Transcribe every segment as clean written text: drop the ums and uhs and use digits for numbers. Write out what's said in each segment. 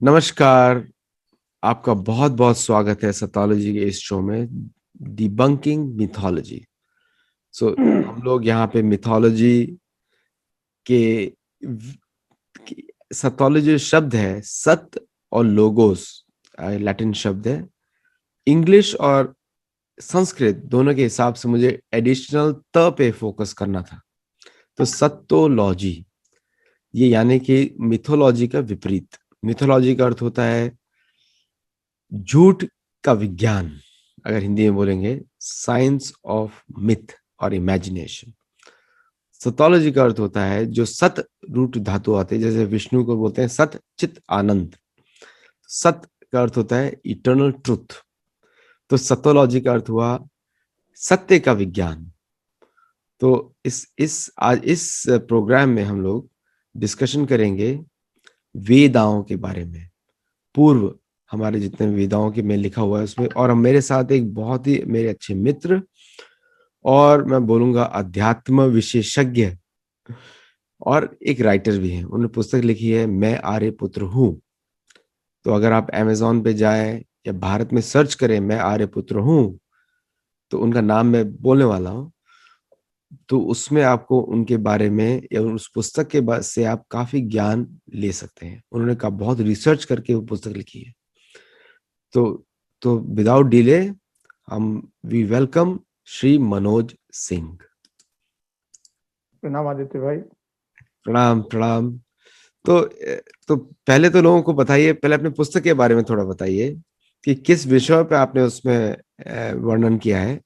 नमस्कार। आपका बहुत बहुत स्वागत है सतोलॉजी के इस शो में, डिबंकिंग मिथोलॉजी। हम लोग यहाँ पे मिथोलॉजी के सतोलॉजी शब्द है सत और लोगोस, लैटिन शब्द है। इंग्लिश और संस्कृत दोनों के हिसाब से मुझे एडिशनल त पे फोकस करना था। तो सत्तोलॉजी, ये यानी कि मिथोलॉजी का विपरीत। मिथोलॉजी का अर्थ होता है झूठ का विज्ञान, अगर हिंदी में बोलेंगे साइंस ऑफ मिथ और इमेजिनेशन। सतोलॉजी का अर्थ होता है जो सत रूट धातु आते हैं, जैसे विष्णु को बोलते हैं सत चित आनंद। सत का अर्थ होता है इटर्नल ट्रुथ। तो सतोलॉजी का अर्थ हुआ सत्य का विज्ञान। तो आज इस प्रोग्राम में हम लोग डिस्कशन करेंगे वेदाओं के बारे में। पूर्व हमारे जितने वेदाओं के में लिखा हुआ है उसमें, और मेरे साथ एक बहुत ही मेरे अच्छे मित्र और मैं बोलूंगा अध्यात्म विशेषज्ञ और एक राइटर भी हैं। उन्होंने पुस्तक लिखी है मैं आर्यपुत्र हूं। तो अगर आप अमेजोन पे जाएं या भारत में सर्च करें मैं आर्यपुत्र हूं, तो उनका नाम मैं बोलने वाला हूं। तो उसमें आपको उनके बारे में या उस पुस्तक के बाद से आप काफी ज्ञान ले सकते हैं। उन्होंने का बहुत रिसर्च करके वो पुस्तक लिखी है। तो तो विदाउट डिले हम वी वेलकम श्री मनोज सिंह। प्रणाम आदित्य भाई। प्रणाम प्रणाम। तो तो पहले तो लोगों को बताइए, पहले अपने पुस्तक के बारे में थोड़ा बताइए कि किस विषय पे आपने उसमें वर्णन किया है,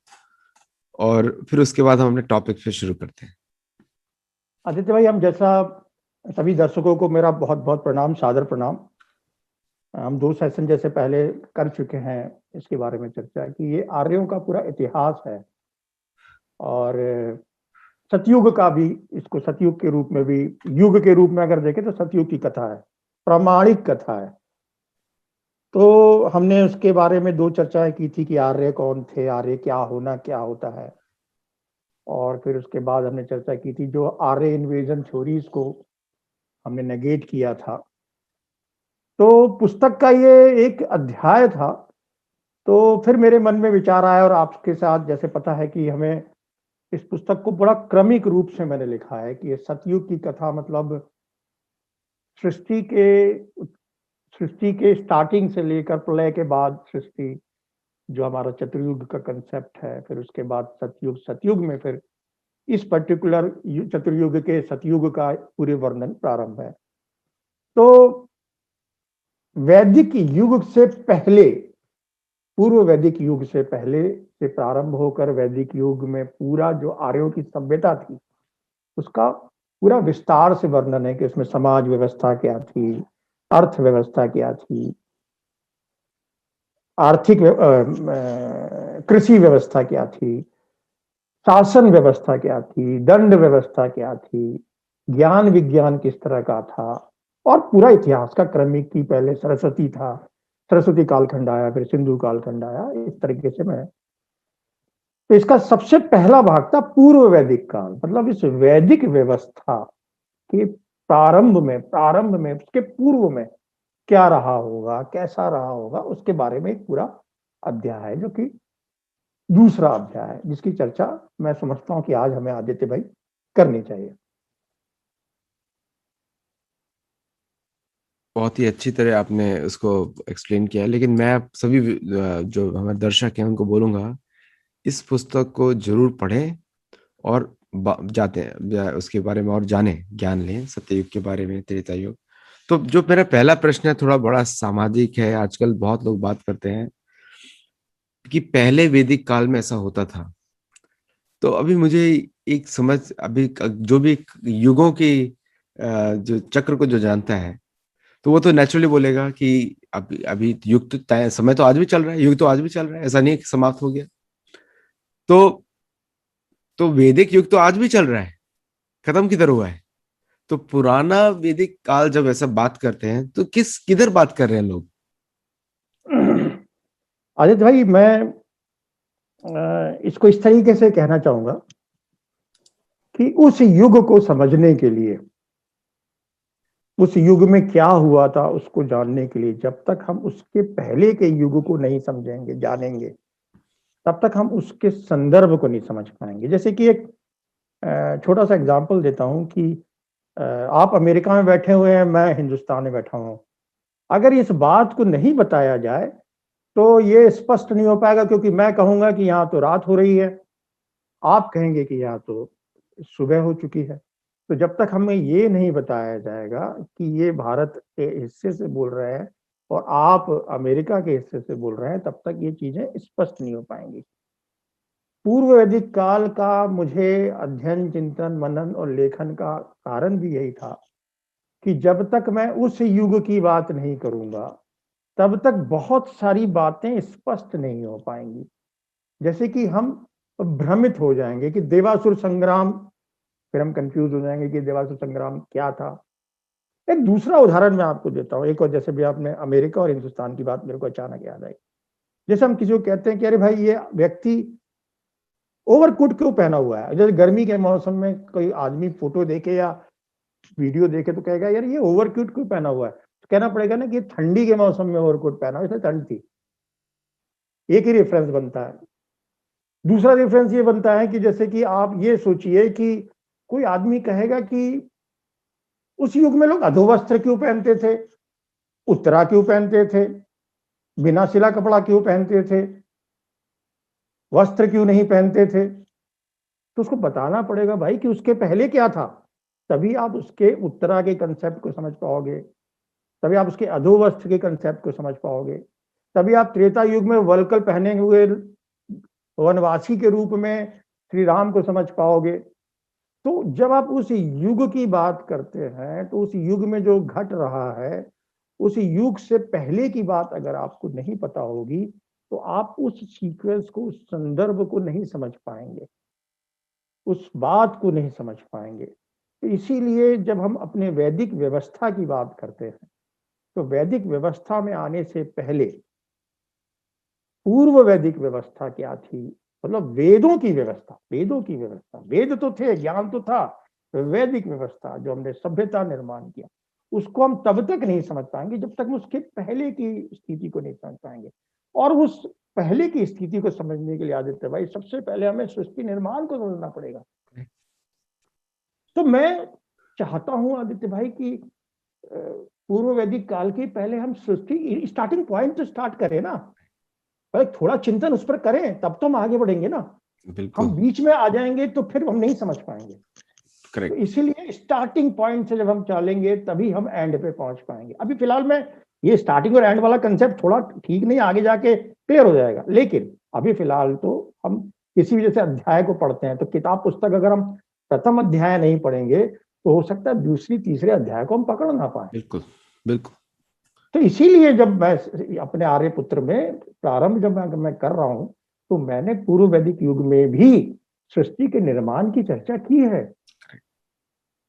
और फिर उसके बाद हम अपने टॉपिक पे शुरू करते हैं। आदित्य भाई, हम जैसा सभी दर्शकों को मेरा बहुत बहुत प्रणाम, सादर प्रणाम। हम 2 सेशन जैसे पहले कर चुके हैं इसके बारे में चर्चा कि ये आर्यों का पूरा इतिहास है, और सतयुग का भी, इसको सतयुग के रूप में भी, युग के रूप में अगर देखें तो सतयुग की कथा है, प्रामाणिक कथा है। तो हमने उसके बारे में 2 चर्चाएं की थी कि आर्य कौन थे, आर्य क्या होना, क्या होता है। और फिर उसके बाद हमने चर्चा की थी जो आर्य इन्वेजन थ्योरीज को हमने नेगेट किया था। तो पुस्तक का ये एक अध्याय था। तो फिर मेरे मन में विचार आया, और आपके साथ जैसे पता है कि हमें इस पुस्तक को बड़ा क्रमिक रूप से मैंने लिखा है कि ये सतयुग की कथा, मतलब सृष्टि के सृष्टि के स्टार्टिंग से लेकर प्रलय के बाद सृष्टि, जो हमारा चतुर्युग का कंसेप्ट है, फिर उसके बाद सतयुग, सतयुग में फिर इस पर्टिकुलर चतुर्युग के सतयुग का पूरे वर्णन प्रारंभ है। तो वैदिक युग से पहले, पूर्व वैदिक युग से पहले से प्रारंभ होकर वैदिक युग में पूरा जो आर्यों की सभ्यता थी उसका पूरा विस्तार से वर्णन है कि उसमें समाज व्यवस्था क्या थी, अर्थव्यवस्था क्या थी, आर्थिक कृषि व्यवस्था क्या थी, शासन व्यवस्था क्या थी, दंड व्यवस्था क्या थी, ज्ञान विज्ञान किस तरह का था, और पूरा इतिहास का क्रमिक की पहले सरस्वती था, सरस्वती कालखंड आया, फिर सिंधु कालखंड आया, इस तरीके से मैं। तो इसका सबसे पहला भाग था पूर्व वैदिक काल, मतलब इस वैदिक व्यवस्था के प्रारंभ में उसके पूर्व में क्या रहा होगा, कैसा रहा होगा, उसके बारे में एक पूरा अध्याय है, जो कि दूसरा अध्याय है, जिसकी चर्चा मैं समझता हूं कि आज हमें आदित्य भाई करनी चाहिए। बहुत ही अच्छी तरह आपने उसको एक्सप्लेन किया है, लेकिन मैं आप सभी जो हमारे दर्शक हैं उनको बोलूंगा इस पुस्तक को जरूर पढ़ें और जाते हैं उसके बारे में और जाने, ज्ञान लें सत्ययुग के बारे में, त्रेता युग। तो जो मेरा पहला प्रश्न है थोड़ा बड़ा सामाजिक है। आजकल बहुत लोग बात करते हैं कि पहले वैदिक काल में ऐसा होता था। तो अभी मुझे एक समझ, अभी जो भी युगों की जो चक्र को जो जानता है, तो वो तो नेचुरली बोलेगा कि अभी अभी युग तो समय तो आज भी चल रहा है, युग तो आज भी चल रहा है, ऐसा नहीं कि समाप्त हो गया। तो वैदिक युग तो आज भी चल रहा है, खत्म किधर हुआ है? तो पुराना वैदिक काल जब ऐसा बात करते हैं तो किधर बात कर रहे हैं लोग? आदित्य भाई, मैं इसको इस तरीके से कहना चाहूंगा कि उस युग को समझने के लिए उस युग में क्या हुआ था उसको जानने के लिए जब तक हम उसके पहले के युग को नहीं समझेंगे, जानेंगे, तब तक हम उसके संदर्भ को नहीं समझ पाएंगे। जैसे कि एक छोटा सा एग्जांपल देता हूं कि आप अमेरिका में बैठे हुए हैं, मैं हिंदुस्तान में बैठा हूं। अगर इस बात को नहीं बताया जाए तो ये स्पष्ट नहीं हो पाएगा, क्योंकि मैं कहूंगा कि यहाँ तो रात हो रही है, आप कहेंगे कि यहाँ तो सुबह हो चुकी है। तो जब तक हमें ये नहीं बताया जाएगा कि ये भारत के हिस्से से बोल रहे हैं और आप अमेरिका के हिस्से से बोल रहे हैं, तब तक ये चीजें स्पष्ट नहीं हो पाएंगी। पूर्व वैदिक काल का मुझे अध्ययन, चिंतन, मनन और लेखन का कारण भी यही था कि जब तक मैं उस युग की बात नहीं करूंगा, तब तक बहुत सारी बातें स्पष्ट नहीं हो पाएंगी। जैसे कि हम भ्रमित हो जाएंगे कि देवासुर संग्राम, फिर हम कंफ्यूज हो जाएंगे कि देवासुर संग्राम क्या था। एक दूसरा उदाहरण मैं आपको देता हूँ, एक और, जैसे भी आपने अमेरिका और हिंदुस्तान की बात मेरे को अचानक याद आई। जैसे हम किसी को कहते हैं कि अरे भाई ये व्यक्ति ओवरकोट क्यों पहना हुआ है, जैसे गर्मी के मौसम में कोई आदमी फोटो देखे या वीडियो देखे तो कहेगा यार ये ओवरकोट क्यों पहना हुआ है, तो कहना पड़ेगा ना कि ठंडी के मौसम में ओवरकोट पहना हुआ, इसलिए ठंड थी। एक ही रेफरेंस बनता है। दूसरा रेफरेंस ये बनता है कि जैसे कि आप ये सोचिए कि कोई आदमी कहेगा कि उस युग में लोग अधोवस्त्र क्यों पहनते थे, उत्तरा क्यों पहनते थे, बिना सिला कपड़ा क्यों पहनते थे, वस्त्र क्यों नहीं पहनते थे। तो उसको बताना पड़ेगा भाई कि उसके पहले क्या था, तभी आप उसके उत्तरा के कंसेप्ट को समझ पाओगे, तभी आप उसके अधोवस्त्र के कंसेप्ट को समझ पाओगे, तभी आप त्रेता युग में वल्कल पहने हुए वनवासी के रूप में श्री राम को समझ पाओगे। तो जब आप उस युग की बात करते हैं तो उस युग में जो घट रहा है, उस युग से पहले की बात अगर आपको नहीं पता होगी तो आप उस सीक्वेंस को, उस संदर्भ को नहीं समझ पाएंगे, उस बात को नहीं समझ पाएंगे। तो इसीलिए जब हम अपने वैदिक व्यवस्था की बात करते हैं तो वैदिक व्यवस्था में आने से पहले पूर्व वैदिक व्यवस्था क्या थी, मतलब वेदों की व्यवस्था, वेदों की व्यवस्था, वेद तो थे, ज्ञान तो था, वैदिक व्यवस्था जो हमने सभ्यता निर्माण किया, उसको हम तब तक नहीं समझ पाएंगे जब तक हम उसके पहले की स्थिति को नहीं समझ पाएंगे। और उस पहले की स्थिति को समझने के लिए आदित्य भाई सबसे पहले हमें सृष्टि निर्माण को समझना पड़ेगा। तो मैं चाहता हूं आदित्य भाई कि पूर्व वैदिक काल के पहले हम सृष्टि स्टार्टिंग पॉइंट तो स्टार्ट करें ना, पहले थोड़ा चिंतन उस पर करें, तब तो हम आगे बढ़ेंगे ना। हम बीच में आ जाएंगे तो फिर हम नहीं समझ पाएंगे। तो इसीलिए स्टार्टिंग पॉइंट से जब हम चलेंगे तभी हम एंड पे पहुंच पाएंगे। अभी फिलहाल में ये स्टार्टिंग और एंड वाला कंसेप्ट थोड़ा ठीक नहीं, आगे जाके क्लियर हो जाएगा, लेकिन अभी फिलहाल तो हम किसी भी जैसे अध्याय को पढ़ते हैं तो किताब पुस्तक अगर हम प्रथम अध्याय नहीं पढ़ेंगे तो हो सकता है दूसरी तीसरे अध्याय को हम पकड़ ना पाए। बिल्कुल बिल्कुल। तो इसीलिए जब मैं अपने आर्यपुत्र में प्रारंभ जब मैं कर रहा हूं तो मैंने पूर्व वैदिक युग में भी सृष्टि के निर्माण की चर्चा की है,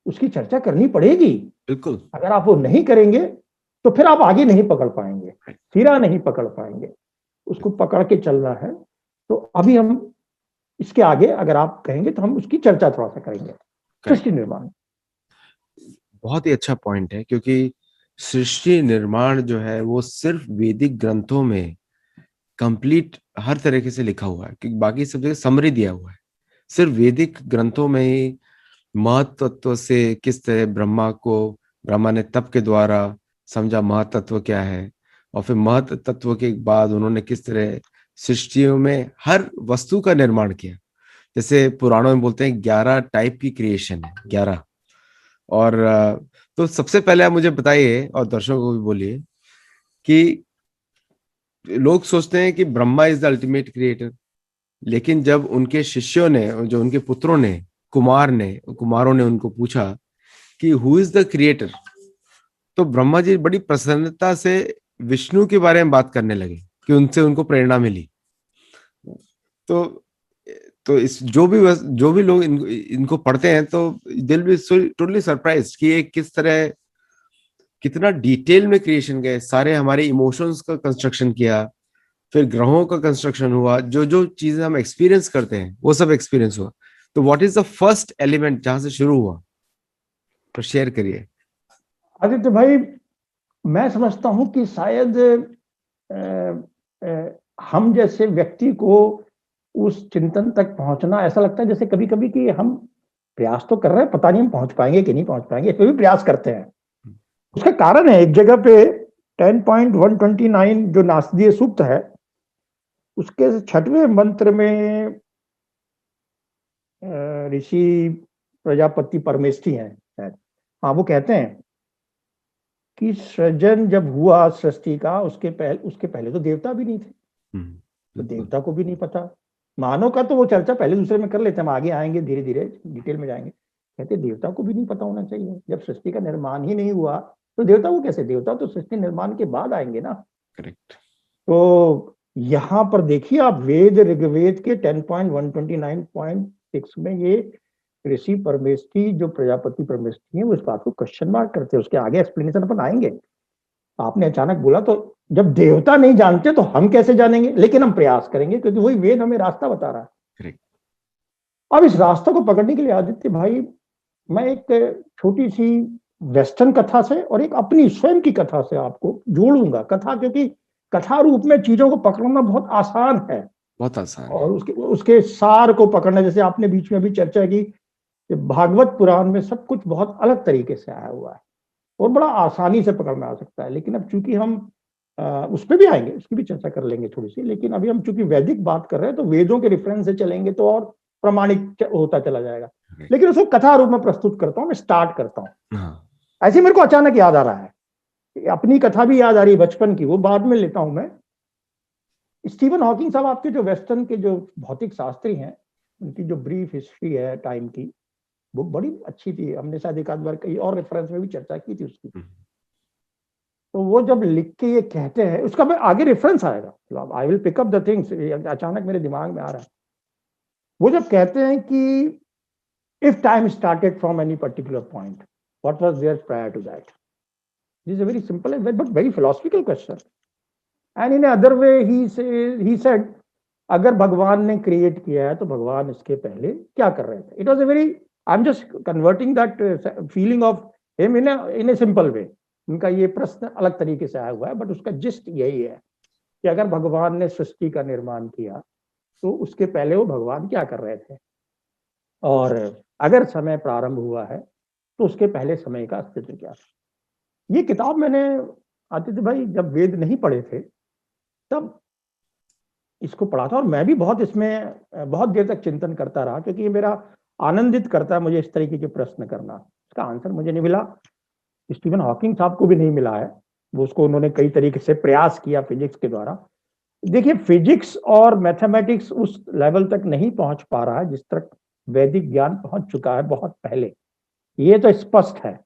उसकी चर्चा करनी पड़ेगी। बिल्कुल। अगर आप वो नहीं करेंगे तो फिर आप आगे नहीं पकड़ पाएंगे, सिरा नहीं पकड़ पाएंगे, उसको पकड़ के चलना है। तो अभी हम इसके आगे अगर आप कहेंगे तो हम उसकी चर्चा थोड़ा सा करेंगे, सृष्टि निर्माण। बहुत ही अच्छा पॉइंट है, क्योंकि सृष्टि निर्माण जो है वो सिर्फ वैदिक ग्रंथों में कंप्लीट हर तरीके से लिखा हुआ है, क्योंकि बाकी सब जगह समरी दिया हुआ है। सिर्फ वैदिक ग्रंथों में ही महतत्व से किस तरह ब्रह्मा ने तप के द्वारा समझा महतत्व क्या है, और फिर महतत्व के बाद उन्होंने किस तरह सृष्टियों में हर वस्तु का निर्माण किया। जैसे पुराणों में बोलते हैं 11 टाइप की क्रिएशन है, 11। और तो सबसे पहले आप मुझे बताइए और दर्शकों को भी बोलिए कि लोग सोचते हैं कि Brahma is the ultimate creator, लेकिन जब उनके शिष्यों ने, जो उनके पुत्रों ने, कुमारों ने उनको पूछा कि हु इज द क्रिएटर, तो ब्रह्मा जी बड़ी प्रसन्नता से विष्णु के बारे में बात करने लगे कि उनसे उनको प्रेरणा मिली। तो इस जो भी लोग इनको पढ़ते हैं तो दिल बी टोटली सरप्राइज कि ये किस तरह, कितना डिटेल में क्रिएशन गए, सारे हमारे इमोशंस का कंस्ट्रक्शन किया, फिर ग्रहों का कंस्ट्रक्शन हुआ, जो जो चीजें हम एक्सपीरियंस करते हैं वो सब एक्सपीरियंस हुआ। तो what is the first element जहां से शुरू हुआ, तो शेयर करिए। आदित्य भाई, मैं समझता हूं कि शायद हम जैसे व्यक्ति को उस चिंतन तक पहुंचना, ऐसा लगता है जैसे कभी कभी कि हम प्रयास तो कर रहे हैं, पता नहीं हम पहुंच पाएंगे कि नहीं पहुंच पाएंगे, फिर भी प्रयास करते हैं। उसका कारण है एक जगह पे 10.129 जो नासदीय सूक्त है, उसके 6वें मंत्र में ऋषि प्रजापति परमेष्ठी हैं शायद, हाँ, वो कहते हैं कि सृजन जब हुआ सृष्टि का, उसके पहले तो देवता भी नहीं थे। तो बिल्कुल। देवता को भी नहीं पता। मानव का तो वो चर्चा पहले दूसरे में कर लेते हैं, हम आगे आएंगे, धीरे धीरे डिटेल में जाएंगे। कहते देवता को भी नहीं पता होना चाहिए, जब सृष्टि का निर्माण ही नहीं हुआ तो देवता को कैसे? देवता तो सृष्टि निर्माण के बाद आएंगे ना। करेक्ट। तो यहाँ पर देखिए आप, वेद ऋग्वेद के 10.129.6 में ये ऋषि परमेष्ठी जो प्रजापति परमेष्ठी है, वो इस बात को क्वेश्चन मार्क करते हैं। उसके आगे एक्सप्लेनेशन अपन आएंगे। आपने अचानक बोला, तो जब देवता नहीं जानते तो हम कैसे जानेंगे? लेकिन हम प्रयास करेंगे, क्योंकि वही वेद हमें रास्ता बता रहा है। करेक्ट। अब इस रास्ते को पकड़ने के लिए आदित्य भाई, मैं एक छोटी सी वेस्टर्न कथा से और एक अपनी स्वयं की कथा से आपको जोड़ूंगा। कथा, क्योंकि कथा रूप में चीजों को पकड़ना बहुत आसान है, बहुत आसान है। और उसके उसके सार को पकड़ना, जैसे आपने बीच में भी चर्चा की कि भागवत पुराण में सब कुछ बहुत अलग तरीके से आया हुआ है और बड़ा आसानी से पकड़ में आ सकता है। लेकिन अब चूंकि हम उस पर भी आएंगे, उसकी भी चर्चा कर लेंगे थोड़ी सी, लेकिन अभी हम चूंकि वैदिक बात कर रहे हैं तो वेदों के रेफरेंस से चलेंगे तो और प्रमाणिक होता चला जाएगा। लेकिन उसको कथा रूप में प्रस्तुत करता हूं, मैं स्टार्ट करता हूं। हाँ। ऐसे मेरे को अचानक याद आ रहा है, अपनी कथा भी याद आ रही है बचपन की, वो बाद में लेता हूं मैं। स्टीफन हॉकिंग साहब, आपके जो वेस्टर्न के जो भौतिक शास्त्री हैं, उनकी जो ब्रीफ हिस्ट्री है टाइम की, वो बड़ी अच्छी थी। हमने शायद एक आध बार कई और रेफरेंस में भी चर्चा की थी उसकी। तो वो जब लिख के ये कहते हैं, उसका मैं आगे रेफरेंस आएगा, I will pick up the things, अचानक मेरे दिमाग में आ रहा है। वो जब कहते हैं कि if time started from any particular point, what was there prior to that? This is a very simple but very philosophical question. And in other way he said, अगर भगवान ने क्रिएट किया है तो भगवान इसके पहले क्या कर रहे थे? It was a very, I am just converting that feeling of him in a simple way. उनका ये प्रश्न अलग तरीके से आया हुआ है, बट उसका जिस्ट यही है कि अगर भगवान ने सृष्टि का निर्माण किया तो उसके पहले वो भगवान क्या कर रहे थे, और अगर समय प्रारंभ हुआ है तो उसके पहले समय का अस्तित्व क्या था। ये किताब मैंने, आदित्य भाई, जब वेद नहीं पढ़े थे तब इसको पढ़ा था, और मैं भी बहुत इसमें बहुत देर तक चिंतन करता रहा, क्योंकि ये मेरा आनंदित करता है मुझे इस तरीके के प्रश्न करना। इसका आंसर मुझे नहीं मिला, स्टीफन हॉकिंग साहब को भी नहीं मिला है। वो उसको उन्होंने कई तरीके से प्रयास किया फिजिक्स के द्वारा। देखिए, फिजिक्स और मैथमेटिक्स उस लेवल तक नहीं पहुंच पा रहा है जिस तक वैदिक ज्ञान पहुंच चुका है बहुत पहले, ये तो स्पष्ट है।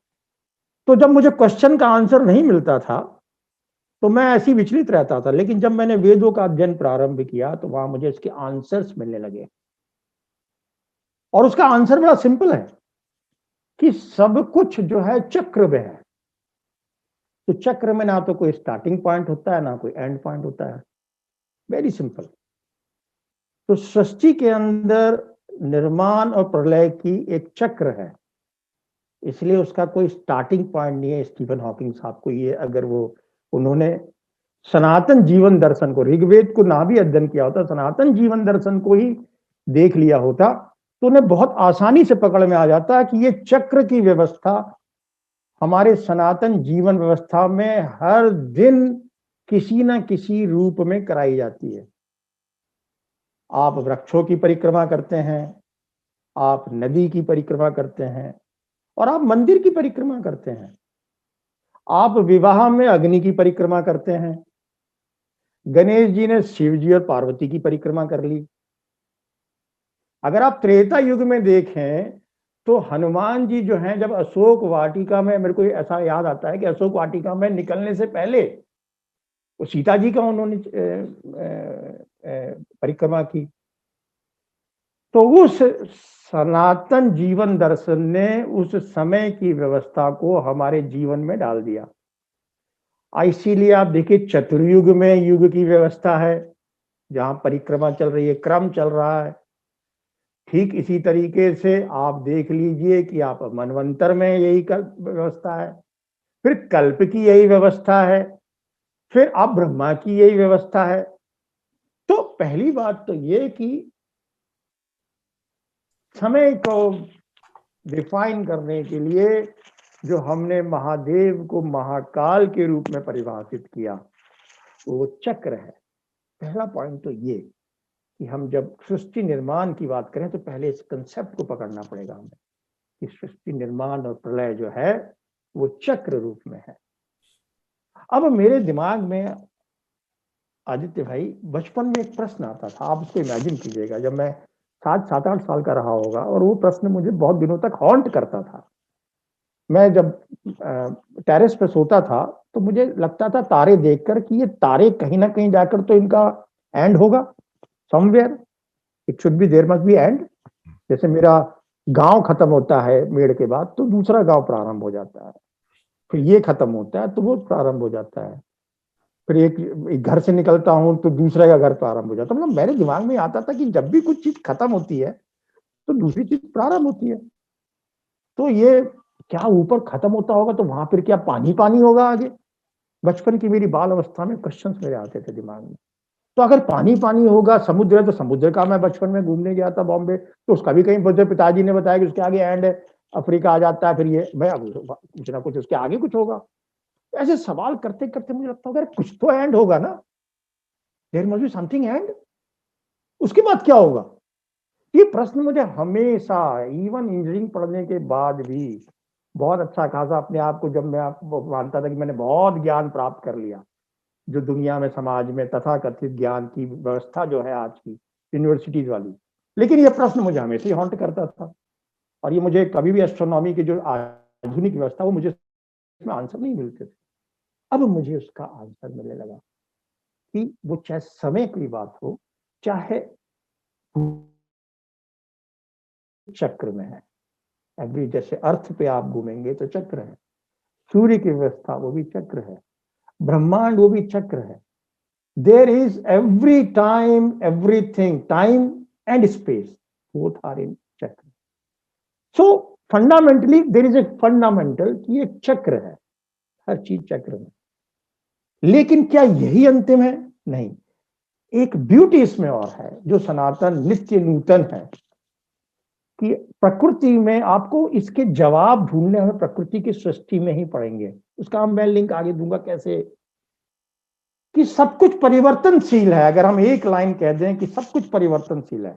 तो जब मुझे क्वेश्चन का आंसर नहीं मिलता था तो मैं ऐसी विचलित रहता था, लेकिन जब मैंने वेदों का अध्ययन प्रारंभ किया तो वहां मुझे इसके आंसर्स मिलने लगे। और उसका आंसर बड़ा सिंपल है कि सब कुछ जो है चक्र में है। तो चक्र में ना तो कोई स्टार्टिंग पॉइंट होता है ना कोई एंड पॉइंट होता है, वेरी सिंपल। तो सृष्टि के अंदर निर्माण और प्रलय की एक चक्र है, इसलिए उसका कोई स्टार्टिंग पॉइंट नहीं है। स्टीफन हॉकिंग साहब को ये, अगर वो, उन्होंने सनातन जीवन दर्शन को, ऋग्वेद को ना भी अध्ययन किया होता, सनातन जीवन दर्शन को ही देख लिया होता, तो उन्हें बहुत आसानी से पकड़ में आ जाता है कि ये चक्र की व्यवस्था हमारे सनातन जीवन व्यवस्था में हर दिन किसी न किसी रूप में कराई जाती है। आप वृक्षों की परिक्रमा करते हैं, आप नदी की परिक्रमा करते हैं, और आप मंदिर की परिक्रमा करते हैं। आप विवाह में अग्नि की परिक्रमा करते हैं। गणेश जी ने शिव जी और पार्वती की परिक्रमा कर ली। अगर आप त्रेता युग में देखें तो हनुमान जी जो हैं, जब अशोक वाटिका में, मेरे को ऐसा याद आता है कि अशोक वाटिका में निकलने से पहले वो सीता जी का उन्होंने परिक्रमा की। तो उस सनातन जीवन दर्शन ने उस समय की व्यवस्था को हमारे जीवन में डाल दिया। इसीलिए आप देखिए, चतुर्युग में युग की व्यवस्था है, जहां परिक्रमा चल रही है, क्रम चल रहा है। ठीक इसी तरीके से आप देख लीजिए कि आप मनवंतर में यही व्यवस्था है। फिर कल्प की यही व्यवस्था है, फिर अब ब्रह्मा की यही व्यवस्था है। तो पहली बात तो ये कि समय को डिफाइन करने के लिए जो हमने महादेव को महाकाल के रूप में परिभाषित किया वो चक्र है। पहला पॉइंट तो ये कि हम जब सृष्टि निर्माण की बात करें तो पहले इस कंसेप्ट को पकड़ना पड़ेगा हमें कि सृष्टि निर्माण और प्रलय जो है वो चक्र रूप में है। अब मेरे दिमाग में आदित्य भाई बचपन में एक प्रश्न आता था, आप उसको इमेजिन कीजिएगा, जब मैं 7-8 साल का रहा होगा और वो प्रश्न मुझे बहुत दिनों तक हॉन्ट करता था। मैं जब टेरेस पे सोता था तो मुझे लगता था तारे देखकर कि ये तारे कहीं ना कहीं जाकर तो इनका एंड होगा, somewhere it should be, there must be end. जैसे मेरा गांव खत्म होता है मेड़ के बाद तो दूसरा गांव प्रारंभ हो जाता है, फिर ये खत्म होता है तो वो प्रारंभ हो जाता है, फिर एक घर से निकलता हूं तो दूसरे का घर प्रारंभ हो जाता है। मतलब मेरे दिमाग में आता था कि जब भी कुछ चीज खत्म होती है तो दूसरी चीज प्रारंभ होती है। तो ये क्या ऊपर खत्म होता होगा तो वहां फिर क्या पानी पानी होगा आगे? बचपन की मेरी बाल अवस्था में क्वेश्चंस मेरे आते थे दिमाग में। तो अगर पानी पानी होगा, समुद्र है तो समुद्र का, मैं बचपन में घूमने गया था बॉम्बे तो उसका भी कहीं मुझे पिताजी ने बताया कि उसके आगे एंड है, अफ्रीका आ जाता है, फिर ये मैं अब कुछ ना कुछ उसके आगे कुछ होगा। ऐसे सवाल करते करते मुझे लगता है कुछ तो एंड होगा ना, there must be something end. उसके बाद क्या होगा? ये प्रश्न मुझे हमेशा, इवन इंजीनियरिंग पढ़ने के बाद भी, बहुत अच्छा खासा अपने आप को जब मैं मानता था कि मैंने बहुत ज्ञान प्राप्त कर लिया जो दुनिया में समाज में तथा कथित ज्ञान की व्यवस्था जो है आज की यूनिवर्सिटीज वाली, लेकिन ये प्रश्न मुझे हमेशा ही हॉन्ट करता था। और ये मुझे कभी भी एस्ट्रोनॉमी की जो आधुनिक व्यवस्था वो मुझे इसमें आंसर नहीं मिलते थे। अब मुझे उसका आंसर मिलने लगा कि वो चाहे समय की बात हो चाहे चक्र में है। अभी जैसे अर्थ पे आप घूमेंगे तो चक्र है, सूर्य की व्यवस्था वो भी चक्र है, ब्रह्मांड वो भी चक्र है। There is every time everything, time and space both are in chakra. So fundamentally there is a fundamental कि एक चक्र है, हर चीज चक्र में। लेकिन क्या यही अंतिम है? नहीं, एक ब्यूटी इसमें और है जो सनातन नित्य नूतन है कि प्रकृति में आपको इसके जवाब ढूंढने हमें प्रकृति की सृष्टि में ही पड़ेंगे। उसका मैं लिंक आगे दूंगा कैसे, कि सब कुछ परिवर्तनशील है। अगर हम एक लाइन कह दें कि सब कुछ परिवर्तनशील है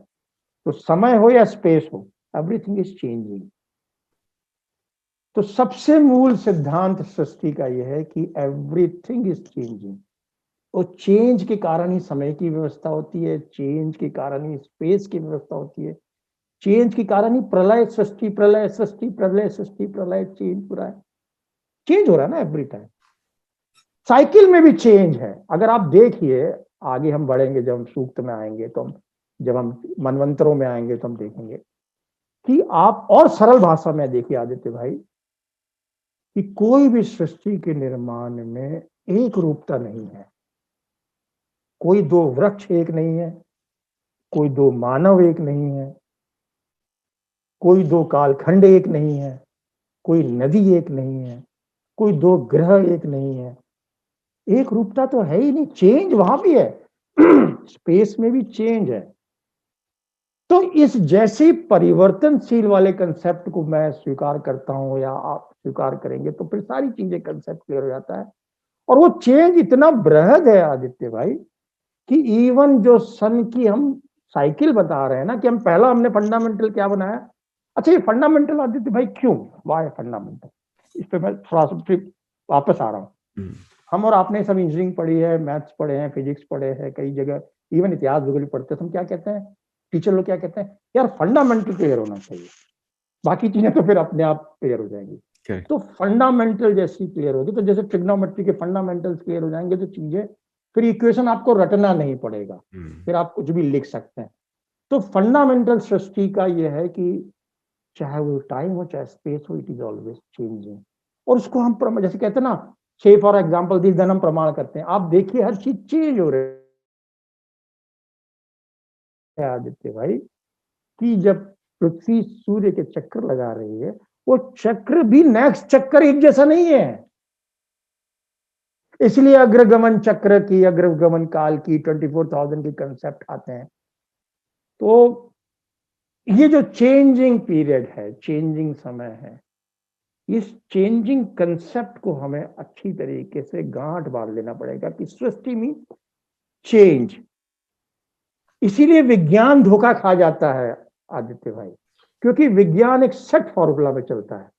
तो समय हो या स्पेस हो, एवरीथिंग इज चेंजिंग। तो सबसे मूल सिद्धांत सृष्टि का यह है कि एवरीथिंग इज चेंजिंग, और चेंज के कारण ही समय की व्यवस्था होती है, चेंज के कारण ही स्पेस की व्यवस्था होती है, चेंज के कारण ही प्रलय सृष्टि, प्रलय सृष्टि, प्रलय सृष्टि, प्रलय, चेंज पूरा है, चेंज हो रहा है ना एवरी टाइम। साइकिल में भी चेंज है। अगर आप देखिए, आगे हम बढ़ेंगे, जब हम सूक्त में आएंगे तो हम, जब हम मनवंतरों में आएंगे तो हम देखेंगे कि आप और सरल भाषा में देखिए आदित्य भाई कि कोई भी सृष्टि के निर्माण में एक रूपता नहीं है। कोई दो वृक्ष एक नहीं है, कोई दो मानव एक नहीं है, कोई दो कालखंड एक नहीं है, कोई नदी एक नहीं है, कोई दो ग्रह एक नहीं है। एक रूपता तो है ही नहीं, चेंज वहां भी है स्पेस में भी चेंज है। तो इस जैसे परिवर्तनशील वाले कंसेप्ट को मैं स्वीकार करता हूं या आप स्वीकार करेंगे तो फिर सारी चीजें कंसेप्ट क्लियर हो जाता है। और वो चेंज इतना बृहद है आदित्य भाई कि इवन जो सन की हम साइकिल बता रहे हैं ना, कि हम पहला हमने फंडामेंटल क्या बनाया। अच्छा, ये फंडामेंटल आदित्य भाई क्यों, वाई फंडामेंटल, इस पे मैं थोड़ा सा फिर वापस आ रहा हूँ। हम और आपने सब इंजीनियरिंग पढ़ी है, मैथ्स पढ़े हैं, फिजिक्स पढ़े हैं, कई जगह इवन इतिहास भूगोल पढ़ते हैं, हम क्या कहते हैं, टीचर लोग क्या कहते हैं, यार फंडामेंटल क्लियर होना चाहिए, बाकी चीजें तो फिर अपने आप क्लियर हो जाएंगी। Correct. तो फंडामेंटल जैसी क्लियर होगी तो जैसे ट्रिग्नोमेट्री के फंडामेंटल्स क्लियर हो जाएंगे तो चीजें, फिर इक्वेशन आपको रटना नहीं पड़ेगा, फिर आप कुछ भी लिख सकते हैं। तो फंडामेंटल सृष्टि का यह है कि चाहे वो टाइम हो चाहे स्पेस हो, इट इज ऑलवेज चेंजिंग। और उसको हम जैसे कहते हैं ना, से फॉर एग्जाम्पल दिस, देन हम प्रमाण करते हैं। आप देखिए हर चीज चेंज हो रही है आदित्य भाई, कि जब पृथ्वी सूर्य के चक्कर लगा रही है, वो चक्र भी नेक्स्ट चक्कर एक जैसा नहीं है। इसलिए अग्रगमन चक्र की, अग्रगमन काल की 24,000 के कंसेप्ट आते हैं। तो ये जो चेंजिंग पीरियड है, चेंजिंग समय है, इस चेंजिंग कंसेप्ट को हमें अच्छी तरीके से गांठ बांध लेना पड़ेगा कि सृष्टि में चेंज। इसीलिए विज्ञान धोखा खा जाता है आदित्य भाई, क्योंकि विज्ञान एक सेट फॉर्मूला में चलता है।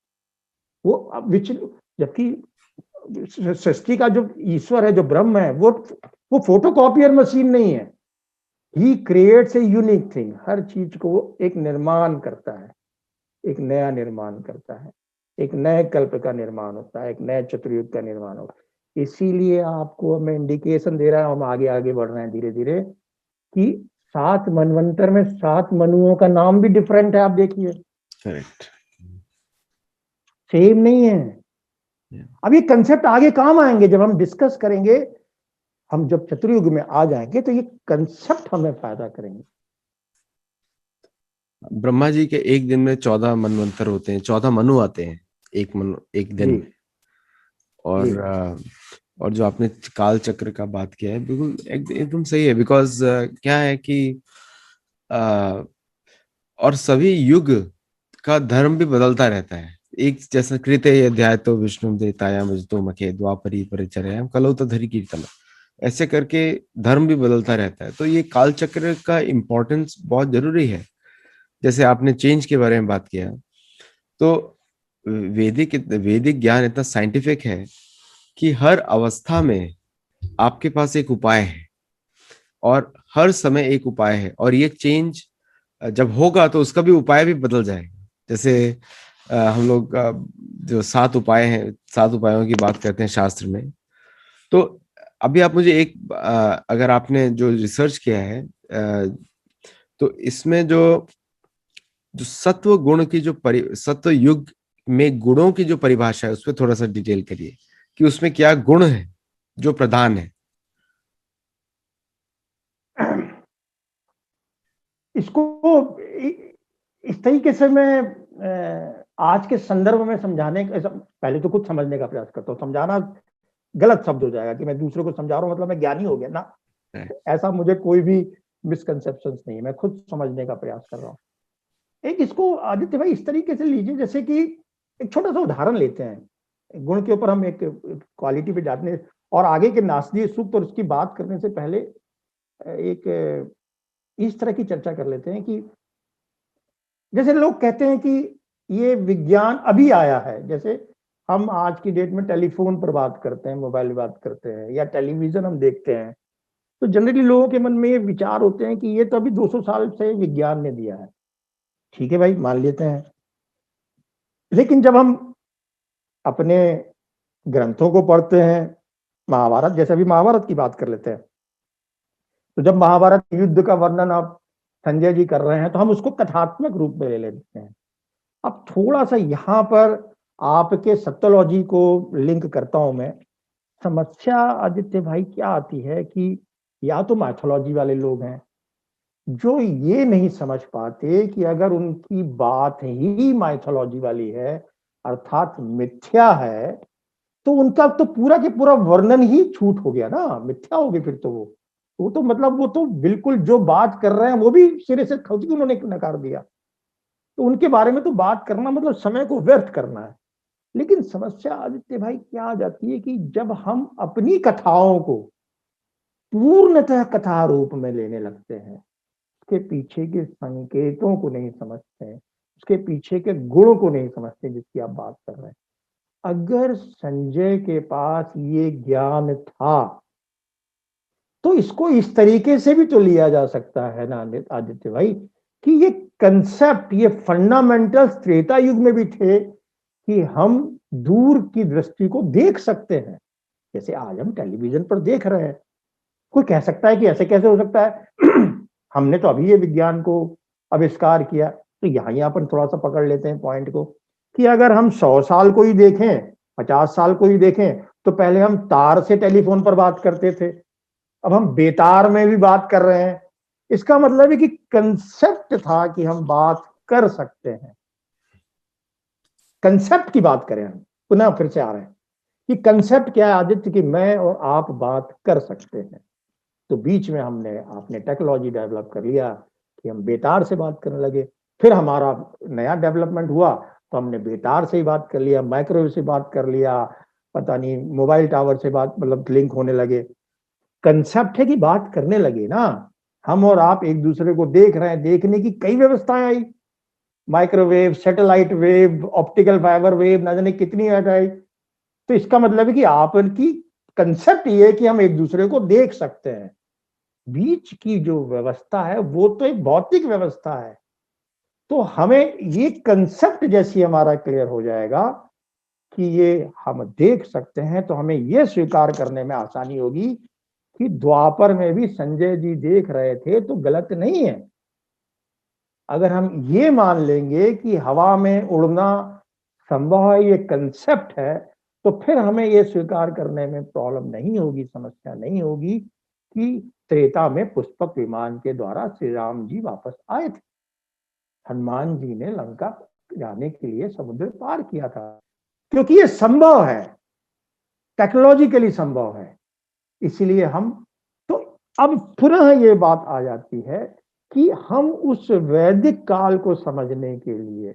वो जबकि सृष्टि का जो ईश्वर है, जो ब्रह्म है, वो फोटोकॉपियर मशीन नहीं है। He creates a unique thing. हर चीज को वो एक निर्माण करता है, एक नया निर्माण करता है, एक नए कल्प का निर्माण होता है, एक नए चतुर्युग का निर्माण होता है। इसीलिए आपको मैं इंडिकेशन दे रहा हूं, हम आगे आगे बढ़ रहे हैं धीरे धीरे, कि 7 मनवंतर में 7 मनुओं का नाम भी डिफरेंट है। आप देखिए, करेक्ट, सेम नहीं है। अब ये कंसेप्ट आगे काम आएंगे, जब हम डिस्कस करेंगे, हम जब चतुर्युग में आ जाएंगे तो ये कंसेप्ट हमें फायदा करेंगे। ब्रह्मा जी के एक दिन में 14 मनवंतर होते हैं, 14 मनु आते हैं एक दिन में। और जो आपने काल चक्र का बात किया है, बिल्कुल एकदम सही है। बिकॉज क्या है कि और सभी युग का धर्म भी बदलता रहता है। एक जैसा कृते अध्याय तो विष्णु देताया मुझतो मखे द्वापरी परिचर्या कलो तो धरी कीर्तन, ऐसे करके धर्म भी बदलता रहता है। तो ये काल चक्र का इम्पोर्टेंस बहुत जरूरी है। जैसे आपने चेंज के बारे में बात किया, तो वैदिक ज्ञान इतना साइंटिफिक है कि हर अवस्था में आपके पास एक उपाय है, और हर समय एक उपाय है, और ये चेंज जब होगा तो उसका भी उपाय भी बदल जाएगा। जैसे हम लोग जो 7 उपाय हैं, 7 उपायों की बात करते हैं शास्त्र में। तो अभी आप मुझे अगर आपने जो रिसर्च किया है, तो इसमें जो जो सत्व गुण की सत्व युग में गुणों की जो परिभाषा है, उस पर थोड़ा सा डिटेल करिए कि उसमें क्या गुण है जो प्रधान है। इसको इस तरीके से मैं आज के संदर्भ में समझाने का, पहले तो खुद समझने का प्रयास करता हूँ। समझाना गलत शब्द हो जाएगा कि मैं दूसरे को समझा रहा हूँ मतलब मैं ज्ञानी हो गया ना, ऐसा मुझे कोई भी मिसकंसेप्शन नहीं है। मैं खुद समझने का प्रयास कर रहा हूँ। एक इसको आदित्य भाई इस तरीके से लीजिए, जैसे कि एक छोटा सा उदाहरण लेते हैं। गुण के ऊपर हम एक क्वालिटी पे जाने और आगे के नासदीय सूक्त और उसकी बात करने से पहले एक इस तरह की चर्चा कर लेते हैं कि जैसे लोग कहते हैं कि ये विज्ञान अभी आया है। जैसे हम आज की डेट में टेलीफोन पर बात करते हैं, मोबाइल बात करते हैं, या टेलीविजन हम देखते हैं, तो जनरली लोगों के मन में ये विचार होते हैं कि ये तो अभी 200 साल से विज्ञान ने दिया है। ठीक है भाई, मान लेते हैं। लेकिन जब हम अपने ग्रंथों को पढ़ते हैं, महाभारत, जैसे अभी महाभारत की बात कर लेते हैं, तो जब महाभारत युद्ध का वर्णन आप संजय जी कर रहे हैं, तो हम उसको कथात्मक रूप में ले लेते हैं। अब थोड़ा सा यहाँ पर आपके सत्योलॉजी को लिंक करता हूं मैं। समस्या आदित्य भाई क्या आती है कि या तो माइथोलॉजी वाले लोग हैं जो ये नहीं समझ पाते कि अगर उनकी बात ही माइथोलॉजी वाली है, अर्थात मिथ्या है, तो उनका तो पूरा के पूरा वर्णन ही झूठ हो गया ना, मिथ्या हो गई। फिर तो वो तो मतलब वो तो बिल्कुल जो बात कर रहे हैं वो भी सिरे से खुद ही उन्होंने नकार दिया। तो उनके बारे में तो बात करना मतलब समय को व्यर्थ करना है। लेकिन समस्या आदित्य भाई क्या आ जाती है कि जब हम अपनी कथाओं को पूर्णतः कथा रूप में लेने लगते हैं, उसके पीछे के संकेतों को नहीं समझते हैं, उसके पीछे के गुणों को नहीं समझते जिसकी आप बात कर रहे हैं। अगर संजय के पास ये ज्ञान था तो इसको इस तरीके से भी तो लिया जा सकता है ना आदित्य भाई, कि ये कंसेप्ट, ये फंडामेंटल्स त्रेता युग में भी थे कि हम दूर की दृष्टि को देख सकते हैं, जैसे आज हम टेलीविजन पर देख रहे हैं। कोई कह सकता है कि ऐसे कैसे हो सकता है हमने तो अभी ये विज्ञान को आविष्कार किया। तो यहाँ अपन थोड़ा सा पकड़ लेते हैं पॉइंट को, कि अगर हम 100 साल को ही देखें, 50 साल को ही देखें, तो पहले हम तार से टेलीफोन पर बात करते थे, अब हम बेतार में भी बात कर रहे हैं। इसका मतलब है कि कंसेप्ट था कि हम बात कर सकते हैं। कंसेप्ट की बात करें हम, पुनः फिर से आ रहे हैं कि कंसेप्ट क्या है आदित्य, कि मैं और आप बात कर सकते हैं। तो बीच में आपने टेक्नोलॉजी डेवलप कर लिया कि हम बेतार से बात करने लगे। फिर हमारा नया डेवलपमेंट हुआ तो हमने बेतार से ही बात कर लिया, माइक्रोवेव से बात कर लिया, पता नहीं मोबाइल टावर से बात, मतलब लिंक होने लगे। कंसेप्ट है कि बात करने लगे ना। हम और आप एक दूसरे को देख रहे हैं, देखने की कई व्यवस्थाएं आई, microwave, satellite wave, optical fibre wave, ना जाने कितनी आई। तो इसका मतलब है कि आपकी कंसेप्ट ये है कि हम एक दूसरे को देख सकते हैं। बीच की जो व्यवस्था है वो तो एक भौतिक व्यवस्था है। तो हमें ये कंसेप्ट जैसी हमारा क्लियर हो जाएगा कि ये हम देख सकते हैं, तो हमें ये स्वीकार करने में आसानी होगी कि द्वापर में भी संजय जी देख रहे थे तो गलत नहीं है। अगर हम ये मान लेंगे कि हवा में उड़ना संभव है, ये कंसेप्ट है, तो फिर हमें ये स्वीकार करने में प्रॉब्लम नहीं होगी, समस्या नहीं होगी कि त्रेता में पुष्पक विमान के द्वारा श्री राम जी वापस आए थे। हनुमान जी ने लंका जाने के लिए समुद्र पार किया था, क्योंकि ये संभव है, टेक्नोलॉजिकली संभव है। इसीलिए हम तो अब पुनः ये बात आ जाती है कि हम उस वैदिक काल को समझने के लिए,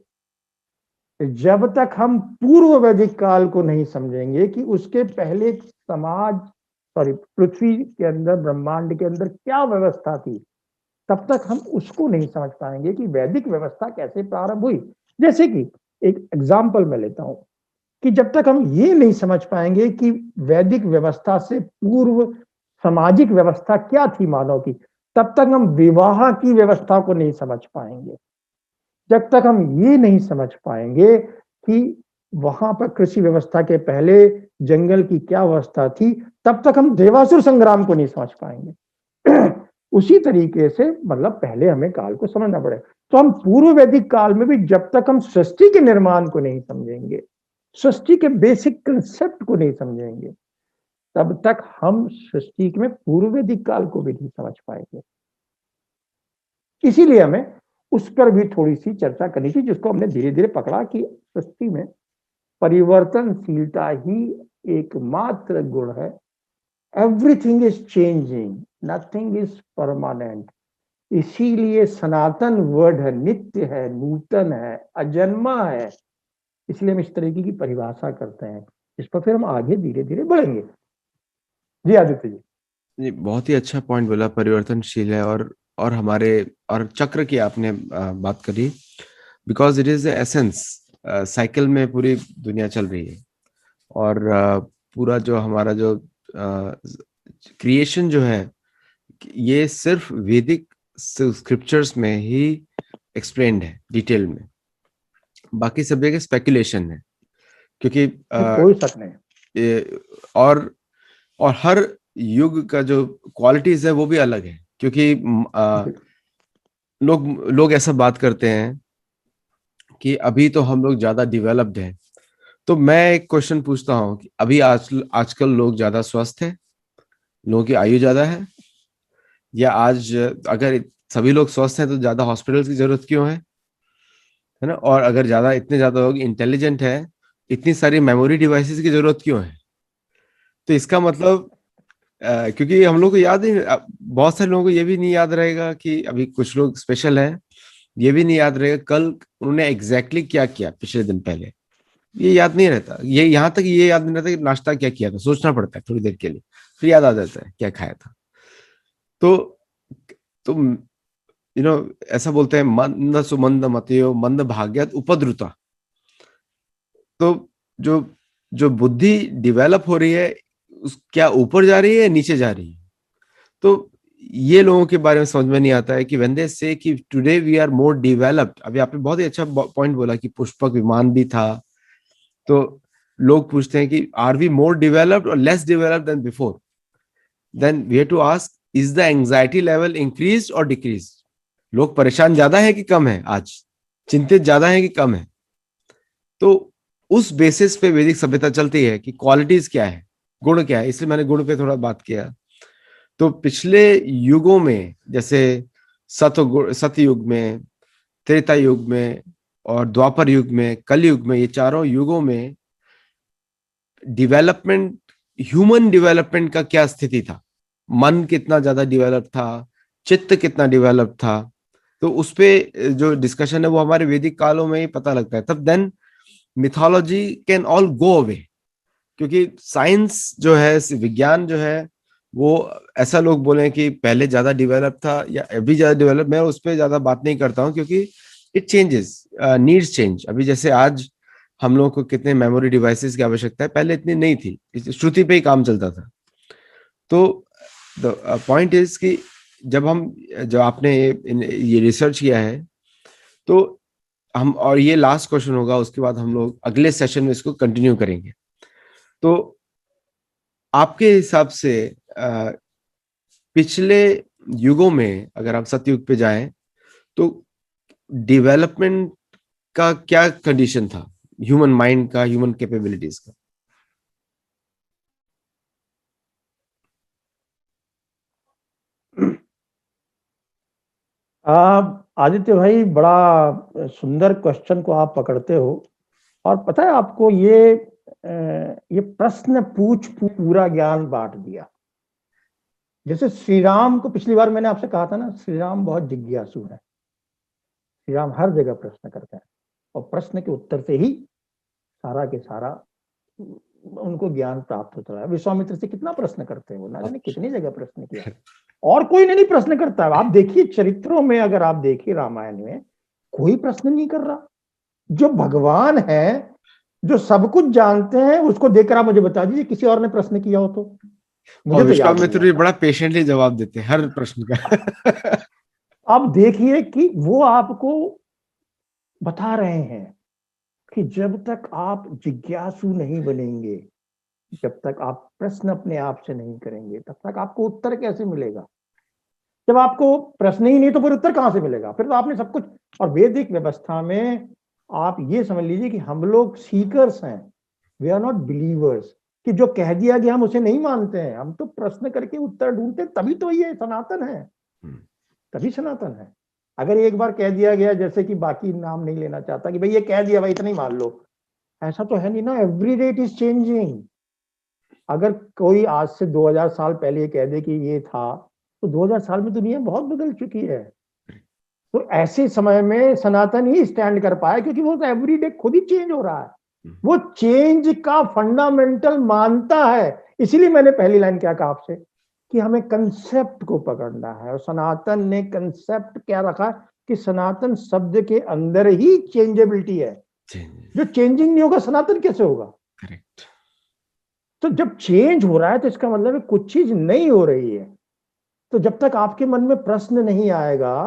जब तक हम पूर्व वैदिक काल को नहीं समझेंगे कि उसके पहले समाज, सॉरी, पृथ्वी के अंदर, ब्रह्मांड के अंदर क्या व्यवस्था थी, तब तक हम उसको नहीं समझ पाएंगे कि वैदिक व्यवस्था कैसे प्रारंभ हुई। जैसे कि एक एग्जाम्पल मैं लेता हूं कि जब तक हम ये नहीं समझ पाएंगे कि वैदिक व्यवस्था से पूर्व सामाजिक व्यवस्था क्या थी मानव की, तब तक हम विवाह की व्यवस्था को नहीं समझ पाएंगे। जब तक हम ये नहीं समझ पाएंगे कि वहां पर कृषि व्यवस्था के पहले जंगल की क्या व्यवस्था थी, तब तक हम देवासुर संग्राम को नहीं समझ पाएंगे। उसी तरीके से मतलब पहले हमें काल को समझना पड़ेगा। तो हम पूर्व वैदिक काल में भी जब तक हम सृष्टि के निर्माण को नहीं समझेंगे, सृष्टि के बेसिक कंसेप्ट को नहीं समझेंगे, तब तक हम सृष्टि में पूर्व वैदिक काल को भी नहीं समझ पाएंगे। इसीलिए हमें उस पर भी थोड़ी सी चर्चा करनी थी, जिसको हमने धीरे धीरे पकड़ा कि सृष्टि में परिवर्तनशीलता ही एकमात्र गुण है। Everything is changing, nothing is permanent. इसीलिए सनातन वर्ड है, नित्य है, नूतन है, अजन्मा है। इसलिए हम इस तरीके की परिभाषा करते हैं, इस पर फिर हम आगे धीरे धीरे बढ़ेंगे। जी आदित्य जी। जी, बहुत ही अच्छा पॉइंट बोला, परिवर्तनशील है। और हमारे और चक्र की आपने बात करी, because it is the essence. Cycle में पूरी दुनिया चल रही है। और पूरा जो हमारा जो क्रिएशन जो है, ये सिर्फ वैदिक स्क्रिप्चर्स में ही एक्सप्लेन्ड है डिटेल में। बाकी सब जगह स्पेकुलेशन है, क्योंकि कोई शक नहीं। और हर युग का जो क्वालिटीज है वो भी अलग है। क्योंकि लोग ऐसा बात करते हैं कि अभी तो हम लोग ज्यादा डेवलप्ड हैं। तो मैं एक क्वेश्चन पूछता हूँ कि अभी आजकल लोग ज्यादा स्वस्थ हैं, लोगों की आयु ज्यादा है, या आज अगर सभी लोग स्वस्थ हैं तो ज्यादा हॉस्पिटल्स की जरूरत क्यों है ना? और अगर इतने ज्यादा लोग इंटेलिजेंट है, इतनी सारी मेमोरी डिवाइसेस की जरूरत क्यों है? तो इसका मतलब क्योंकि हम लोग को याद ही, बहुत सारे लोगों को ये भी नहीं याद रहेगा कि अभी कुछ लोग स्पेशल हैं, ये भी नहीं याद रहेगा कल उन्होंने एग्जैक्टली क्या किया पिछले दिन पहले। ये याद नहीं रहता। ये यहाँ तक ये याद नहीं रहता कि नाश्ता क्या किया था, सोचना पड़ता है थोड़ी देर के लिए, फिर याद आ जाता है क्या खाया था। तो ऐसा बोलते हैं, मंद सुमंद मतियो मंद भाग्यत उपद्रुता। तो जो जो बुद्धि डेवलप हो रही है, उस क्या ऊपर जा रही है, नीचे जा रही है? तो ये लोगों के बारे में समझ में नहीं आता है कि when they say कि today we are more developed. अभी आपने बहुत ही अच्छा पॉइंट बोला कि पुष्पक विमान भी था। तो लोग पूछते हैं कि आर वी मोर डेवलप्ड और less developed than before? Then we have to ask, is the anxiety level increase और डिक्रीज? लोग परेशान ज्यादा है कि कम है आज? चिंतित ज्यादा है कि कम है? तो उस बेसिस पे वैदिक सभ्यता चलती है कि क्वालिटीज क्या है, गुण क्या है। इसलिए मैंने गुण पे थोड़ा बात किया। तो पिछले युगों में, जैसे सतयुग में, त्रेता युग में और द्वापर युग में, कलयुग में, ये चारों युगों में डेवलपमेंट, ह्यूमन डेवलपमेंट का क्या स्थिति था, मन कितना ज्यादा डेवलप था, चित्त कितना डेवलप था, तो उस पे जो डिस्कशन है वो हमारे वैदिक कालों में ही पता लगता है। तब then mythology can all go away, क्योंकि साइंस जो है, विज्ञान जो है, वो ऐसा लोग बोले कि पहले ज्यादा डेवलप था या अभी ज्यादा डेवलप, मैं उस पर ज्यादा बात नहीं करता हूँ, क्योंकि इट चेंजेस, नीड्स चेंज। अभी जैसे आज हम लोगों को कितने मेमोरी डिवाइसेस की आवश्यकता है, पहले इतनी नहीं थी, श्रुति पे ही काम चलता था। तो द पॉइंट इज कि जब आपने ये रिसर्च किया है, तो हम, और ये लास्ट क्वेश्चन होगा, उसके बाद हम लोग अगले सेशन में इसको कंटिन्यू करेंगे। तो आपके हिसाब से पिछले युगों में अगर आप सतयुग पे जाएं, तो डेवलपमेंट का क्या कंडीशन था, ह्यूमन माइंड का, ह्यूमन कैपेबिलिटीज का? आदित्य भाई, बड़ा सुंदर क्वेश्चन को आप पकड़ते हो। और पता है आपको, ये प्रश्न पूछ पूरा ज्ञान बांट दिया। जैसे श्री राम को पिछली बार मैंने आपसे कहा था ना, श्री राम बहुत जिज्ञासु है। श्री राम हर जगह प्रश्न करते हैं, और प्रश्न के उत्तर से ही सारा के सारा उनको ज्ञान प्राप्त होता है। विश्वामित्र से कितना प्रश्न करते हैं वो, ना जाने कितनी जगह प्रश्न किया, और कोई नहीं प्रश्न करता है। आप देखिए चरित्रों में, अगर आप देखिए रामायण में, कोई प्रश्न नहीं कर रहा। जो भगवान है, जो सब कुछ जानते हैं, उसको देखकर आप मुझे बता दीजिए किसी और ने प्रश्न किया हो तो। और मुझे तो याद नहीं विश्वामित्र भी आता। बड़ा पेशेंटली जवाब देते हैं हर प्रश्न का। आप देखिए कि वो आपको बता रहे हैं कि जब तक आप जिज्ञासु नहीं बनेंगे, जब तक आप प्रश्न अपने आप से नहीं करेंगे, तब तक आपको उत्तर कैसे मिलेगा? जब आपको प्रश्न ही नहीं तो फिर उत्तर कहां से मिलेगा? फिर तो आपने सब कुछ। और वैदिक व्यवस्था में आप ये समझ लीजिए कि हम लोग सीकर्स हैं, वी आर नॉट बिलीवर्स। कि जो कह दिया गया हम उसे नहीं मानते हैं, हम तो प्रश्न करके उत्तर ढूंढते हैं, तभी तो ये सनातन है, तभी सनातन है। अगर एक बार कह दिया गया, जैसे कि बाकी नाम नहीं लेना चाहता, कि भाई ये कह दिया भाई इतना ही मान लो, ऐसा तो है नहीं ना। Every day it is changing. अगर कोई आज से 2000 साल पहले कह दे कि ये था, तो 2000 साल में दुनिया बहुत बदल चुकी है। तो ऐसे समय में सनातन ही स्टैंड कर पाया, क्योंकि वो तो एवरी डे खुद ही चेंज हो रहा है। वो चेंज का फंडामेंटल मानता है। इसीलिए मैंने पहली लाइन क्या कहा आपसे, कि हमें कंसेप्ट को पकड़ना है। और सनातन ने कंसेप्ट क्या रखा, कि सनातन शब्द के अंदर ही चेंजेबिलिटी है। जो चेंजिंग नहीं होगा, सनातन कैसे होगा? करेक्ट। तो जब चेंज हो रहा है, तो इसका मतलब है कुछ चीज नहीं हो रही है। तो जब तक आपके मन में प्रश्न नहीं आएगा,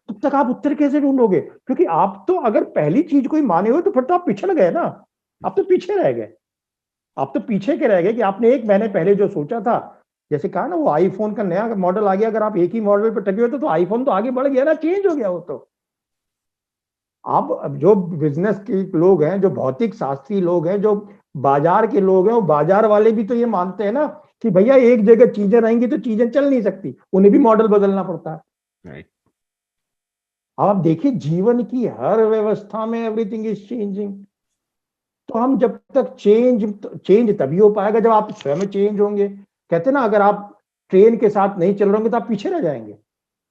तब तक आप उत्तर कैसे ढूंढोगे? क्योंकि आप तो अगर पहली चीज कोई माने हो, तो फिर तो आप पिछड़ गए ना। आप तो पीछे रह गए। आप तो पीछे के रह गए कि आपने एक महीने पहले जो सोचा था, जैसे कहा ना, वो आईफोन का नया मॉडल आ गया, अगर आप एक ही मॉडल पर टके हो तो आईफोन तो आगे बढ़ गया ना, चेंज हो गया वो तो। अब जो बिजनेस के लोग हैं, जो भौतिक शास्त्री लोग हैं, जो बाजार के लोग हैं, वो बाजार वाले भी तो ये मानते हैं ना कि भैया एक जगह चीजें रहेंगी तो चीजें चल नहीं सकती, उन्हें भी मॉडल बदलना पड़ता है। राइट। आप देखिए जीवन की हर व्यवस्था में एवरीथिंग इज चेंजिंग। तो हम जब तक चेंज तभी हो पाएगा जब आप स्वयं चेंज होंगे। कहते ना, अगर आप ट्रेन के साथ नहीं चल रहे होंगे तो आप पीछे रह जाएंगे।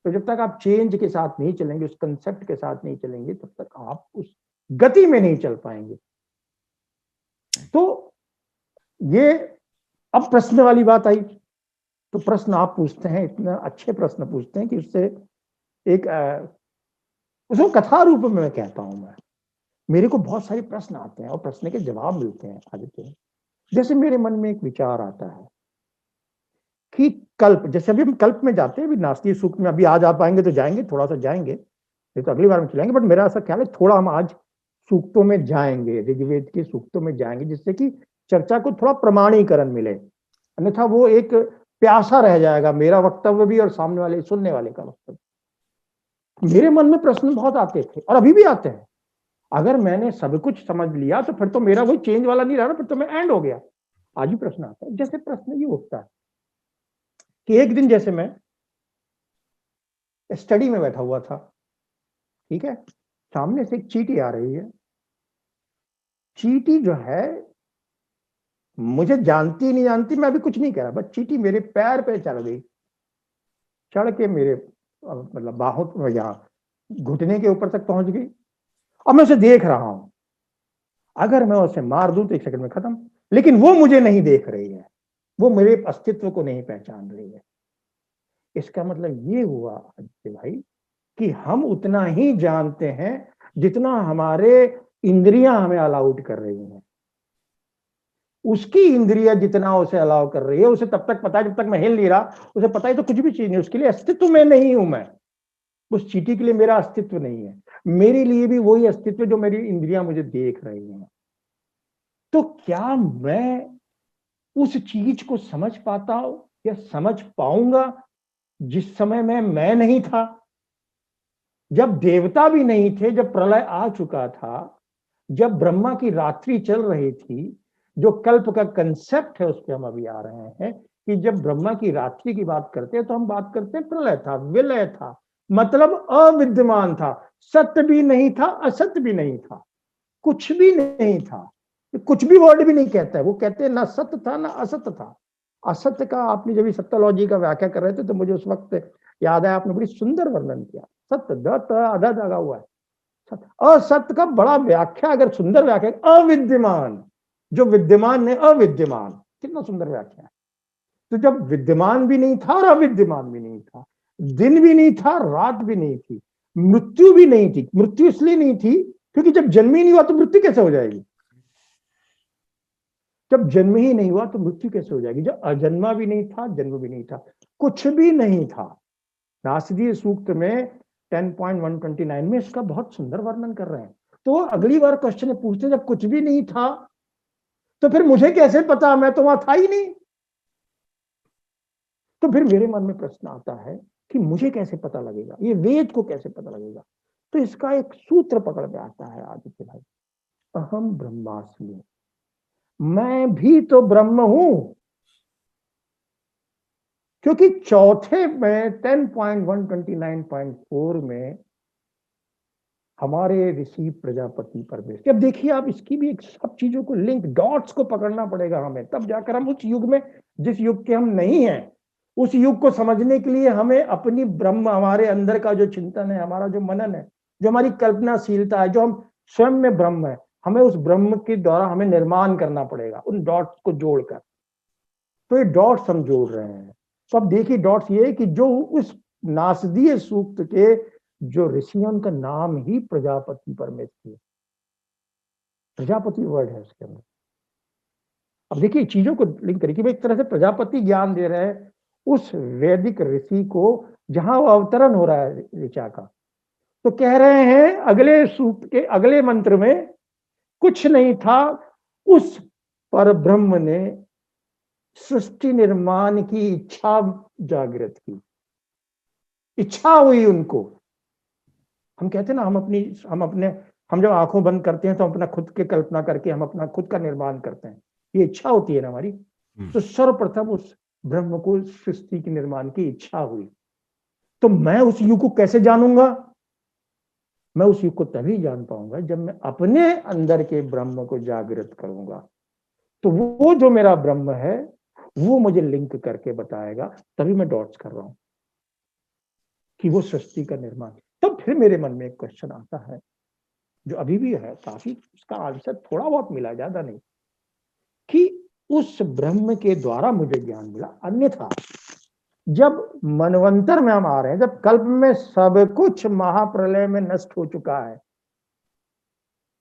तो जब तक आप चेंज के साथ नहीं चलेंगे, उस कंसेप्ट के साथ नहीं चलेंगे, तब तक आप उस गति में नहीं चल पाएंगे। तो ये, अब प्रश्न वाली बात आई। तो प्रश्न आप पूछते हैं, इतना अच्छे प्रश्न पूछते हैं कि उससे एक उसको कथा रूप में मैं कहता हूं। मेरे को बहुत सारे प्रश्न आते हैं और प्रश्न के जवाब मिलते हैं आदित्य। जैसे मेरे मन में एक विचार आता है कि कल्प, जैसे अभी हम कल्प में जाते हैं, अभी नास्तिक सूक्त में अभी आज आ पाएंगे तो जाएंगे, थोड़ा सा जाएंगे, ये तो अगली बार में चलेंगे। बट मेरा ऐसा ख्याल है थोड़ा हम आज सूक्तों में जाएंगे, ऋग्वेद के सूक्तों में जाएंगे, जिससे कि चर्चा को थोड़ा प्रमाणीकरण मिले। अन्यथा वो एक प्यासा रह जाएगा, मेरा वक्तव्य भी और सामने वाले सुनने वाले का वक्तव्य। मेरे मन में प्रश्न बहुत आते थे और अभी भी आते हैं। अगर मैंने सब कुछ समझ लिया तो फिर तो मेरा वही चेंज वाला नहीं रहा ना, फिर तो मैं एंड हो गया। आज भी प्रश्न आता है। जैसे प्रश्न ये उठता है कि एक दिन जैसे मैं स्टडी में बैठा हुआ था, ठीक है, सामने से एक चींटी आ रही है। चींटी जो है मुझे जानती नहीं जानती, मैं अभी कुछ नहीं कह रहा, बस चींटी मेरे पैर पे चढ़ गई, चढ़ के मेरे मतलब बाहों यहाँ घुटने के ऊपर तक पहुंच गई, और मैं उसे देख रहा हूं। अगर मैं उसे मार दूं तो 1 सेकंड में खत्म, लेकिन वो मुझे नहीं देख रही है, वो मेरे अस्तित्व को नहीं पहचान रही है। इसका मतलब ये हुआ आदित्य भाई कि हम उतना ही जानते हैं जितना हमारे इंद्रियां हमें अलाउड कर रही हैं। उसकी इंद्रियां जितना उसे अलाउ कर रही है, उसे तब तक पता है, जब तक मैं हिल नहीं रहा उसे पता है तो कुछ भी चीज नहीं, उसके लिए अस्तित्व में नहीं हूं मैं। उस चींटी के लिए मेरा अस्तित्व नहीं है, मेरे लिए भी वही अस्तित्व जो मेरी इंद्रियां मुझे देख रही हैं। तो क्या मैं उस चीज को समझ पाता हूं या समझ पाऊंगा जिस समय में मैं नहीं था, जब देवता भी नहीं थे, जब प्रलय आ चुका था, जब ब्रह्मा की रात्रि चल रही थी। जो कल्प का कंसेप्ट है उस पर हम अभी आ रहे हैं कि जब ब्रह्मा की रात्रि की बात करते हैं तो हम बात करते हैं प्रलय था, विलय था, मतलब अविद्यमान था, सत्य भी नहीं था, असत्य भी नहीं था, कुछ भी नहीं था। कुछ भी वर्ड भी नहीं कहता है, वो कहते हैं ना सत्य था ना असत्य था। असत्य का आपने जब सत्यलॉजी का व्याख्या कर रहे थे तो मुझे उस वक्त याद आया, आपने बड़ी सुंदर वर्णन किया। सत्य द आधा जगा हुआ है, असत्य का बड़ा व्याख्या, अगर सुंदर व्याख्या, अविद्यमान, जो विद्यमान है अविद्यमान, कितना सुंदर व्याख्या है। तो जब विद्यमान भी नहीं था और अविद्यमान भी नहीं था, दिन भी नहीं था रात भी नहीं थी, मृत्यु भी नहीं थी। मृत्यु इसलिए नहीं थी क्योंकि जब जन्म ही नहीं हुआ तो मृत्यु कैसे हो जाएगी? जब जन्म ही नहीं हुआ तो मृत्यु कैसे हो जाएगी? जब अजन्मा भी नहीं था, जन्म भी नहीं था, कुछ भी नहीं था। नासदीय सूक्त में 10.129 में इसका बहुत सुंदर वर्णन कर रहे हैं। तो अगली बार क्वेश्चन पूछते हैं, जब कुछ भी नहीं था तो फिर मुझे कैसे पता, मैं तो वहां था ही नहीं। तो फिर मेरे मन में प्रश्न आता है कि मुझे कैसे पता लगेगा, ये वेद को कैसे पता लगेगा? तो इसका एक सूत्र पकड़ में आता है आदित्य भाई, अहम ब्रह्मास्मि, मैं भी तो ब्रह्म हूं। क्योंकि चौथे में 10.129.4 में हमारे ऋषि प्रजापति परमेश्वर, अब देखिए आप इसकी भी एक सब चीजों को लिंक डॉट्स को पकड़ना पड़ेगा हमें, तब जाकर हम उस युग में, जिस युग के हम नहीं हैं, उस युग को समझने के लिए हमें अपनी ब्रह्म, हमारे अंदर का जो चिंतन है, हमारा जो मनन है, जो हमारी कल्पनाशीलता है, जो हम स्वयं में ब्रह्म है, हमें उस ब्रह्म के द्वारा हमें निर्माण करना पड़ेगा उन डॉट्स को जोड़कर। तो ये डॉट्स हम जोड़ रहे हैं। तो अब देखिए डॉट्स ये कि जो उस नासदीय सूक्त के जो ऋषि हैं उनका नाम ही प्रजापति परमेश्वर, प्रजापति वर्ड है उसके अंदर। अब देखिए चीजों को लिंक करिए कि एक तरह से प्रजापति ज्ञान दे रहे हैं उस वैदिक ऋषि को जहां वो अवतरण हो रहा है ऋचा का। तो कह रहे हैं अगले सूक्त के अगले मंत्र में, कुछ नहीं था, उस पर ब्रह्म ने सृष्टि निर्माण की इच्छा जागृत की, इच्छा हुई उनको। हम कहते हैं ना, हम जब आंखों बंद करते हैं तो अपना खुद की कल्पना करके हम अपना खुद का निर्माण करते हैं, ये इच्छा होती है ना हमारी। तो सर्वप्रथम उस ब्रह्म को सृष्टि के निर्माण की इच्छा हुई। तो मैं उस युग को कैसे जानूंगा? मैं उस युग को तभी जान पाऊंगा जब मैं अपने अंदर के ब्रह्म को जागृत करूंगा। तो वो जो मेरा ब्रह्म है वो मुझे लिंक करके बताएगा, तभी मैं डॉट्स कर रहा हूं कि वो सृष्टि का निर्माण। तब फिर मेरे मन में एक क्वेश्चन आता है जो अभी भी है, काफी उसका आंसर थोड़ा बहुत मिला, ज्यादा नहीं, कि उस ब्रह्म के द्वारा मुझे ज्ञान मिला। अन्यथा जब मनवंतर में हम आ रहे हैं, जब कल्प में सब कुछ महाप्रलय में नष्ट हो चुका है,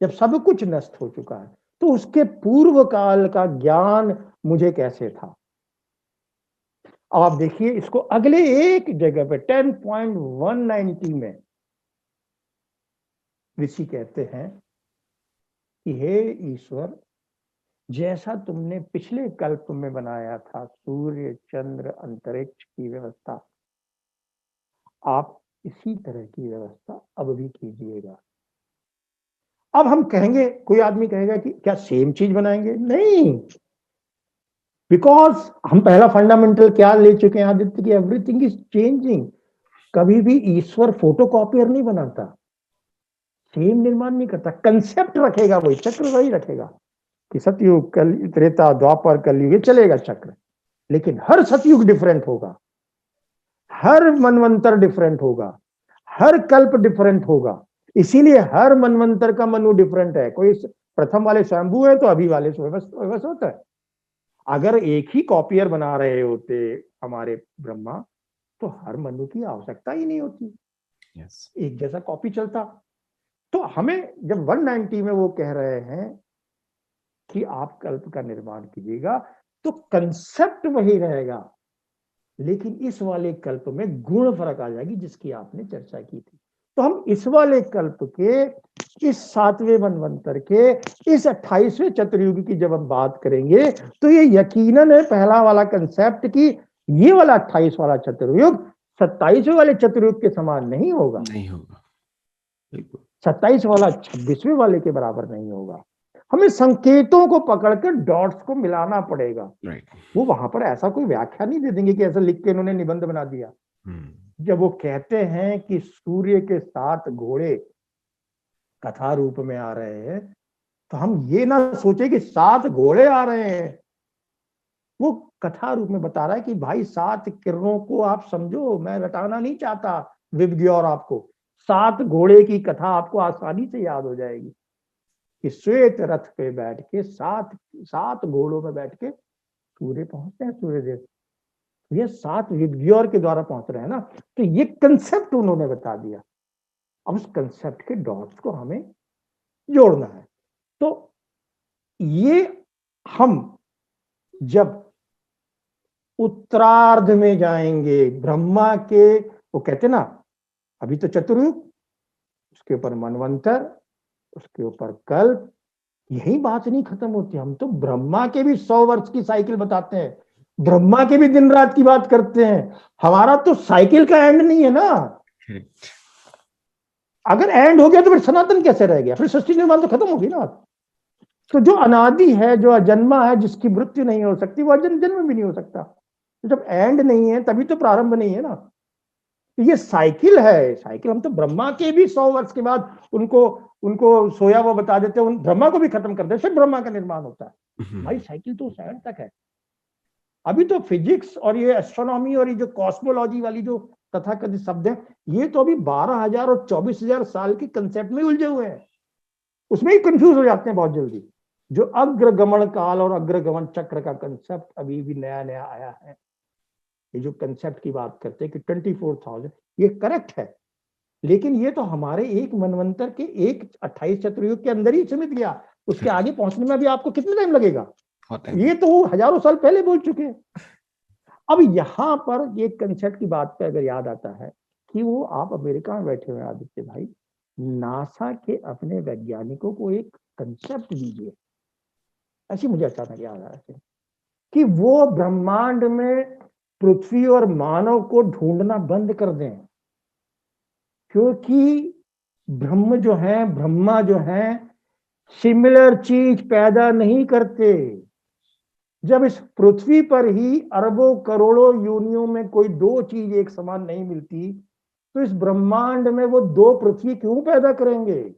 जब सब कुछ नष्ट हो चुका है, तो उसके पूर्व काल का ज्ञान मुझे कैसे था? अब आप देखिए इसको अगले एक जगह पे 10.190 में ऋषि कहते हैं कि हे ईश्वर, जैसा तुमने पिछले कल्प में बनाया था सूर्य चंद्र अंतरिक्ष की व्यवस्था, आप इसी तरह की व्यवस्था अब भी कीजिएगा। अब हम कहेंगे, कोई आदमी कहेगा कि क्या सेम चीज बनाएंगे? नहीं, बिकॉज हम पहला फंडामेंटल क्या ले चुके हैं आदित्य की, एवरीथिंग इज चेंजिंग। कभी भी ईश्वर फोटोकॉपियर नहीं बनाता, सेम निर्माण नहीं करता, कंसेप्ट रखेगा वही, चक्र वही रखेगा। कि सतयुग, कल, त्रेता, द्वापर, कलयुग, ये चलेगा चक्र, लेकिन हर सतयुग डिफरेंट होगा, हर मनवंतर डिफरेंट होगा, हर कल्प डिफरेंट होगा। इसीलिए हर मनवंतर का मनु डिफरेंट है। कोई प्रथम वाले स्वयंभू है तो अभी वाले वैवस्वत है। अगर एक ही कॉपियर बना रहे होते हमारे ब्रह्मा, तो हर मनु की आवश्यकता ही नहीं होती, यस, एक जैसा कॉपी चलता। तो हमें जब 190 में वो कह रहे हैं कि आप कल्प का निर्माण कीजिएगा, तो कंसेप्ट वही रहेगा, लेकिन इस वाले कल्प में गुण फर्क आ जाएगी, जिसकी आपने चर्चा की थी। तो हम इस वाले कल्प के, इस 7वें मनवंतर के, इस 28वें चतुर्युग की जब हम बात करेंगे, तो ये यकीनन है पहला वाला कंसेप्ट की ये वाला 28 वाला चतुर्युग 27वें वाले चतुर्युग के समान नहीं होगा, नहीं होगा, बिल्कुल 27 वाला 26वें वाले के बराबर नहीं होगा। हमें संकेतों को पकड़कर डॉट्स को मिलाना पड़ेगा। राइट। वो वहां पर ऐसा कोई व्याख्या नहीं दे देंगे कि ऐसा लिख के इन्होंने निबंध बना दिया। जब वो कहते हैं कि सूर्य के 7 घोड़े कथा रूप में आ रहे हैं, तो हम ये ना सोचे कि 7 घोड़े आ रहे हैं। वो कथा रूप में बता रहा है कि भाई 7 किरणों को आप समझो, मैं रटाना नहीं चाहता विबग्योर आपको। 7 घोड़े की कथा आपको आसानी से याद हो जाएगी कि श्वेत रथ पे बैठ के 7 घोड़ों में बैठ के सूर्य पहुंचते हैं, सूर्यदेव। ये 7 विबग्योर के द्वारा पहुंच रहे हैं ना, तो ये कंसेप्ट उन्होंने बता दिया। अब उस कंसेप्ट के डॉट्स को हमें जोड़ना है। तो ये हम जब उत्तरार्ध में जाएंगे ब्रह्मा के, वो कहते ना अभी तो चतुर्युग, उसके ऊपर मनवंतर, उसके ऊपर कल्प, यही बात नहीं खत्म होती। हम तो ब्रह्मा के भी 100 वर्ष की साइकिल बताते हैं, ब्रह्मा के भी दिन रात की बात करते हैं। हमारा तो साइकिल का एंड नहीं है ना। अगर एंड हो गया तो फिर सनातन कैसे रह गया, फिर सृष्टि निर्माण तो खत्म होगी ना। तो जो अनादि है, जो अजन्मा है, जिसकी मृत्यु नहीं हो सकती, वो जन्म भी नहीं हो सकता। तो जब एंड नहीं है तभी तो प्रारंभ नहीं है ना। तो ये साइकिल है, साइकिल। हम तो ब्रह्मा के भी 100 वर्ष के बाद उनको सोया वो बता देते हैं, ब्रह्मा को भी खत्म कर दे, फिर ब्रह्मा का निर्माण होता है। भाई साइकिल तो उस एंड तक है। अभी तो फिजिक्स और ये एस्ट्रोनॉमी और ये जो कॉस्मोलॉजी वाली जो तथाकथित शब्द है, ये तो अभी 12,000 और 24,000 साल के कंसेप्ट में उलझे हुए हैं। उसमें ही कंफ्यूज हो जाते हैं बहुत जल्दी। जो अग्रगमन काल और अग्रगमन चक्र का कंसेप्ट अभी भी नया नया आया है, ये जो कंसेप्ट की बात करते हैं कि 24,000, ये करेक्ट है, लेकिन ये तो हमारे एक मनवंतर के एक 28 चतुर्युग के अंदर ही सीमित गया। उसके आगे पहुंचने में भी आपको कितना टाइम लगेगा? ये तो वो हजारों साल पहले बोल चुके हैं। अब यहां पर ये कंसेप्ट की बात पे अगर याद आता है कि वो आप अमेरिका में बैठे हुए आदित्य भाई, नासा के अपने वैज्ञानिकों को एक कंसेप्ट दीजिए, ऐसी मुझे अचानक याद आ रहा है कि वो ब्रह्मांड में पृथ्वी और मानव को ढूंढना बंद कर दें, क्योंकि ब्रह्मा जो है सिमिलर चीज पैदा नहीं करते। जब इस पृथ्वी पर ही अरबों करोड़ों योनियों में कोई 2 चीज एक समान नहीं मिलती, तो इस ब्रह्मांड में वो 2 पृथ्वी क्यों पैदा करेंगे?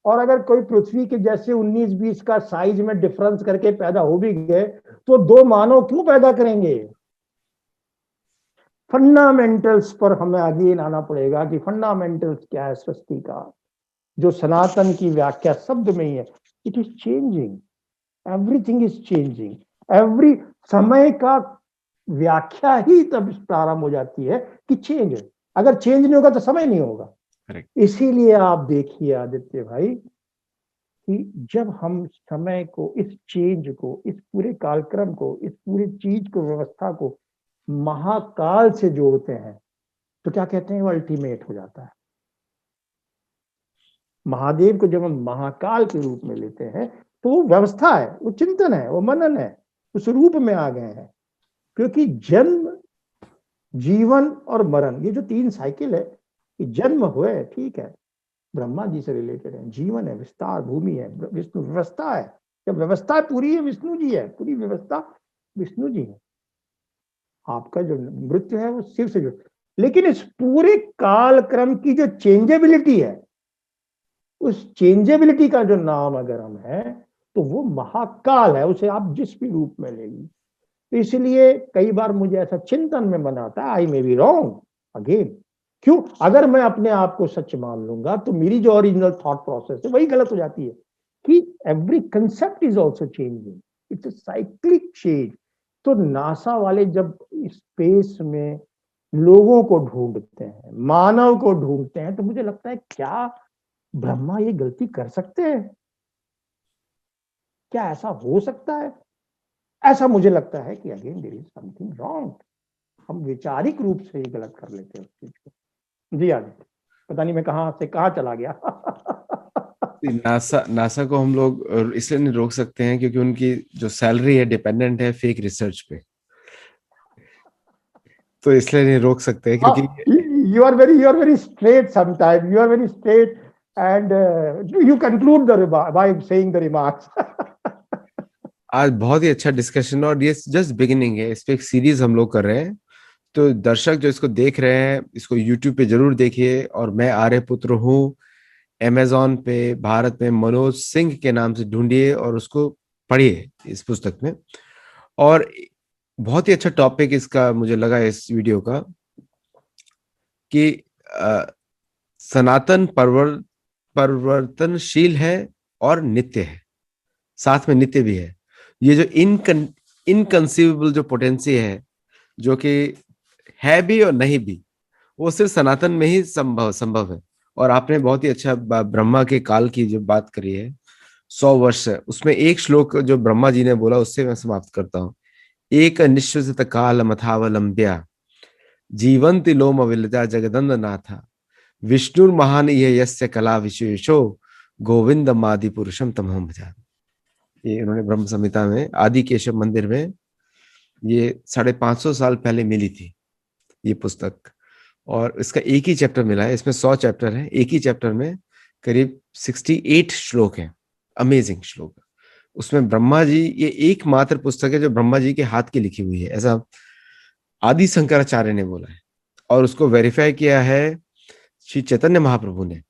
और अगर कोई पृथ्वी के जैसे 19-20 का साइज में डिफरेंस करके पैदा हो भी गए, तो 2 मानव क्यों पैदा करेंगे? फंडामेंटल्स पर हमें अगेन आना पड़ेगा कि फंडामेंटल्स क्या है सृष्टि का, जो सनातन की व्याख्या शब्द में ही है। It is changing, everything is changing, every समय का व्याख्या ही तब प्रारंभ हो जाती है कि चेंज है। अगर चेंज नहीं होगा तो समय नहीं होगा। इसीलिए आप देखिए आदित्य भाई कि जब हम समय को, इस चेंज को, इस पूरे कालक्रम को, इस पूरी चीज को, व्यवस्था को महाकाल से जोड़ते हैं, तो क्या कहते हैं, वो अल्टीमेट हो जाता है। महादेव को जब हम महाकाल के रूप में लेते हैं, तो वो व्यवस्था है, वो चिंतन है, वो मनन है, उस रूप में आ गए हैं। क्योंकि जन्म, जीवन और मरण, ये जो 3 साइकिल है, कि जन्म हुए ठीक है, ब्रह्मा जी से रिलेटेड है, जीवन है, विस्तार भूमि है, विष्णु व्यवस्था है, जब व्यवस्था पूरी है विष्णु जी है, पूरी व्यवस्था विष्णु जी है। आपका जो मृत्यु है वो शिव से जुड़, लेकिन इस पूरे कालक्रम की जो चेंजेबिलिटी है, उस चेंजेबिलिटी का जो नाम अगर हम है, तो वो महाकाल है, उसे आप जिस भी रूप में ले लीजिए। तो इसलिए कई बार मुझे ऐसा चिंतन में मन आता है, आई मे बी रॉन्ग अगेन। क्यों? अगर मैं अपने आप को सच मान लूंगा तो मेरी जो ओरिजिनल थॉट प्रोसेस है वही गलत हो जाती है कि every concept is also changing, it's a cyclic change. तो नासा वाले जब स्पेस में लोगों को ढूंढते हैं, मानव को ढूंढते हैं, तो मुझे लगता है क्या ब्रह्मा ये गलती कर सकते हैं? क्या ऐसा हो सकता है? ऐसा मुझे लगता है कि again there is something wrong. हम वैचारिक रूप से ही गलत कर लेते हैं उस चीज को। जी आदित्य, पता नहीं मैं कहां से कहां चला गया। नासा नासा को हम लोग इसलिए नहीं रोक सकते हैं क्योंकि उनकी जो सैलरी है डिपेंडेंट है फेक रिसर्च पे, तो इसलिए नहीं रोक सकते हैं क्योंकि you are very straight sometimes, you are very straight, and you conclude the by saying the remarks. आज बहुत ही अच्छा डिस्कशन और ये जस्ट बिगिनिंग है, इस पे एक सीरीज हम लोग कर रहे हैं। तो दर्शक जो इसको देख रहे हैं इसको यूट्यूब पे जरूर देखिए, और मैं आर्यपुत्र हूँ अमेजोन पे भारत में मनोज सिंह के नाम से ढूंढिए और उसको पढ़िए इस पुस्तक में। और बहुत ही अच्छा टॉपिक इसका मुझे लगा इस वीडियो का कि सनातन परिवर्तनशील है और नित्य है, साथ में नित्य भी है। ये जो इनकंसीवेबल जो पोटेंसी है, जो कि है भी और नहीं भी, वो सिर्फ सनातन में ही संभव है। और आपने बहुत ही अच्छा ब्रह्मा के काल की जो बात करी है, 100 वर्ष है, उसमें एक श्लोक जो ब्रह्मा जी ने बोला उससे मैं समाप्त करता हूँ। एक निश्चित काल मथावलंब्या जीवंति लोम अविलजा जगदंद नाथा विष्णुर्महान ये यस्य कला विशेषो गोविंद आदि पुरुषम तमहम भजा। ये इन्होंने ब्रह्म संहिता में आदि केशव मंदिर में ये 550 साल पहले मिली थी ये पुस्तक। और इसका एक ही चैप्टर मिला है, इसमें 100 चैप्टर है, एक ही चैप्टर में करीब 68 श्लोक हैं, अमेजिंग श्लोक। उसमें ब्रह्मा जी, ये एकमात्र पुस्तक है जो ब्रह्मा जी के हाथ की लिखी हुई है, ऐसा आदि शंकराचार्य ने बोला है। और उसको वेरीफाई किया है श्री चैतन्य महाप्रभु ने,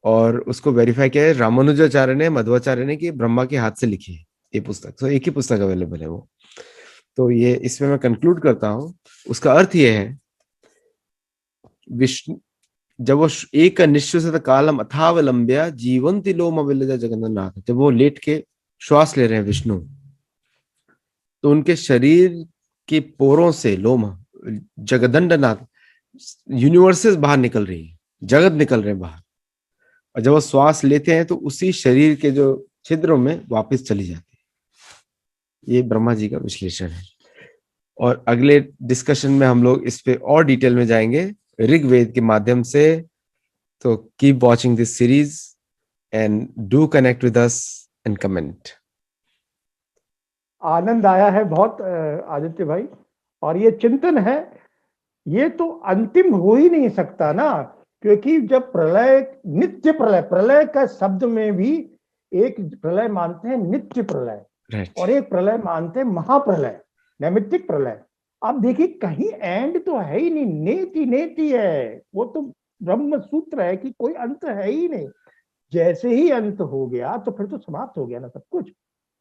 और उसको वेरीफाई किया है रामानुजाचार्य ने, मध्वाचार्य ने, कि ब्रह्मा के हाथ से लिखी है ये पुस्तक। तो एक ही पुस्तक अवेलेबल है वो। तो ये इसमें मैं कंक्लूड करता हूं। उसका अर्थ ये है, विष्णु जब वो एक निश्चित कालम अथावलंब्या जीवंति लोम अविलजा जगन्नाथ, जब वो लेट के श्वास ले रहे हैं विष्णु, तो उनके शरीर के पोरों से लोम, जगदंडनाथ, यूनिवर्सेस बाहर निकल रही है, जगत निकल रहे हैं बाहर। और जब वो श्वास लेते हैं तो उसी शरीर के जो छिद्रों में वापस चली जाती है। ये ब्रह्मा जी का विश्लेषण है। और अगले डिस्कशन में हम लोग इस पे और डिटेल में जाएंगे ऋग्वेद के माध्यम से। तो keep watching this series and do connect with us and comment. आनंद आया है बहुत आदित्य भाई। और ये चिंतन है, ये तो अंतिम हो ही नहीं सकता ना, क्योंकि जब प्रलय, नित्य प्रलय, प्रलय का शब्द में भी एक प्रलय मानते हैं नित्य प्रलय, और एक प्रलय मानते हैं महाप्रलय, नैमित्तिक प्रलय। अब देखिए कहीं एंड तो है ही नहीं, नेति नेति है, वो तो ब्रह्म सूत्र है कि कोई अंत है ही नहीं। जैसे ही अंत हो गया तो फिर तो समाप्त हो गया ना सब कुछ।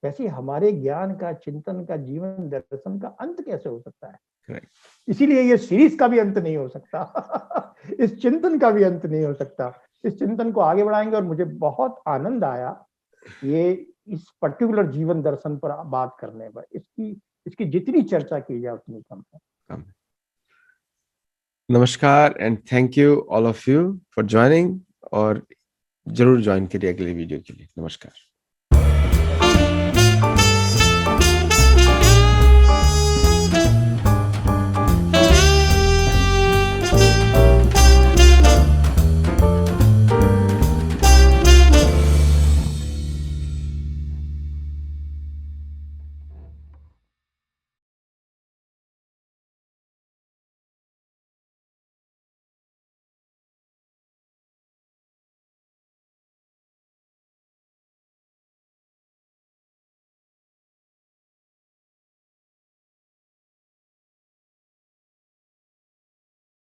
वैसे हमारे ज्ञान का, चिंतन का, जीवन दर्शन का अंत कैसे हो सकता है? इसीलिए ये सीरीज का भी अंत नहीं हो सकता। इस चिंतन का भी अंत नहीं हो सकता। इस चिंतन को आगे बढ़ाएंगे। और मुझे बहुत आनंद आया ये इस पर्टिकुलर जीवन दर्शन पर बात करने पर। इसकी जितनी चर्चा की जाए उतनी कम है। नमस्कार and thank you all of you for joining, और जरूर ज्वाइन करिए अगले वीडियो के लिए। नमस्कार।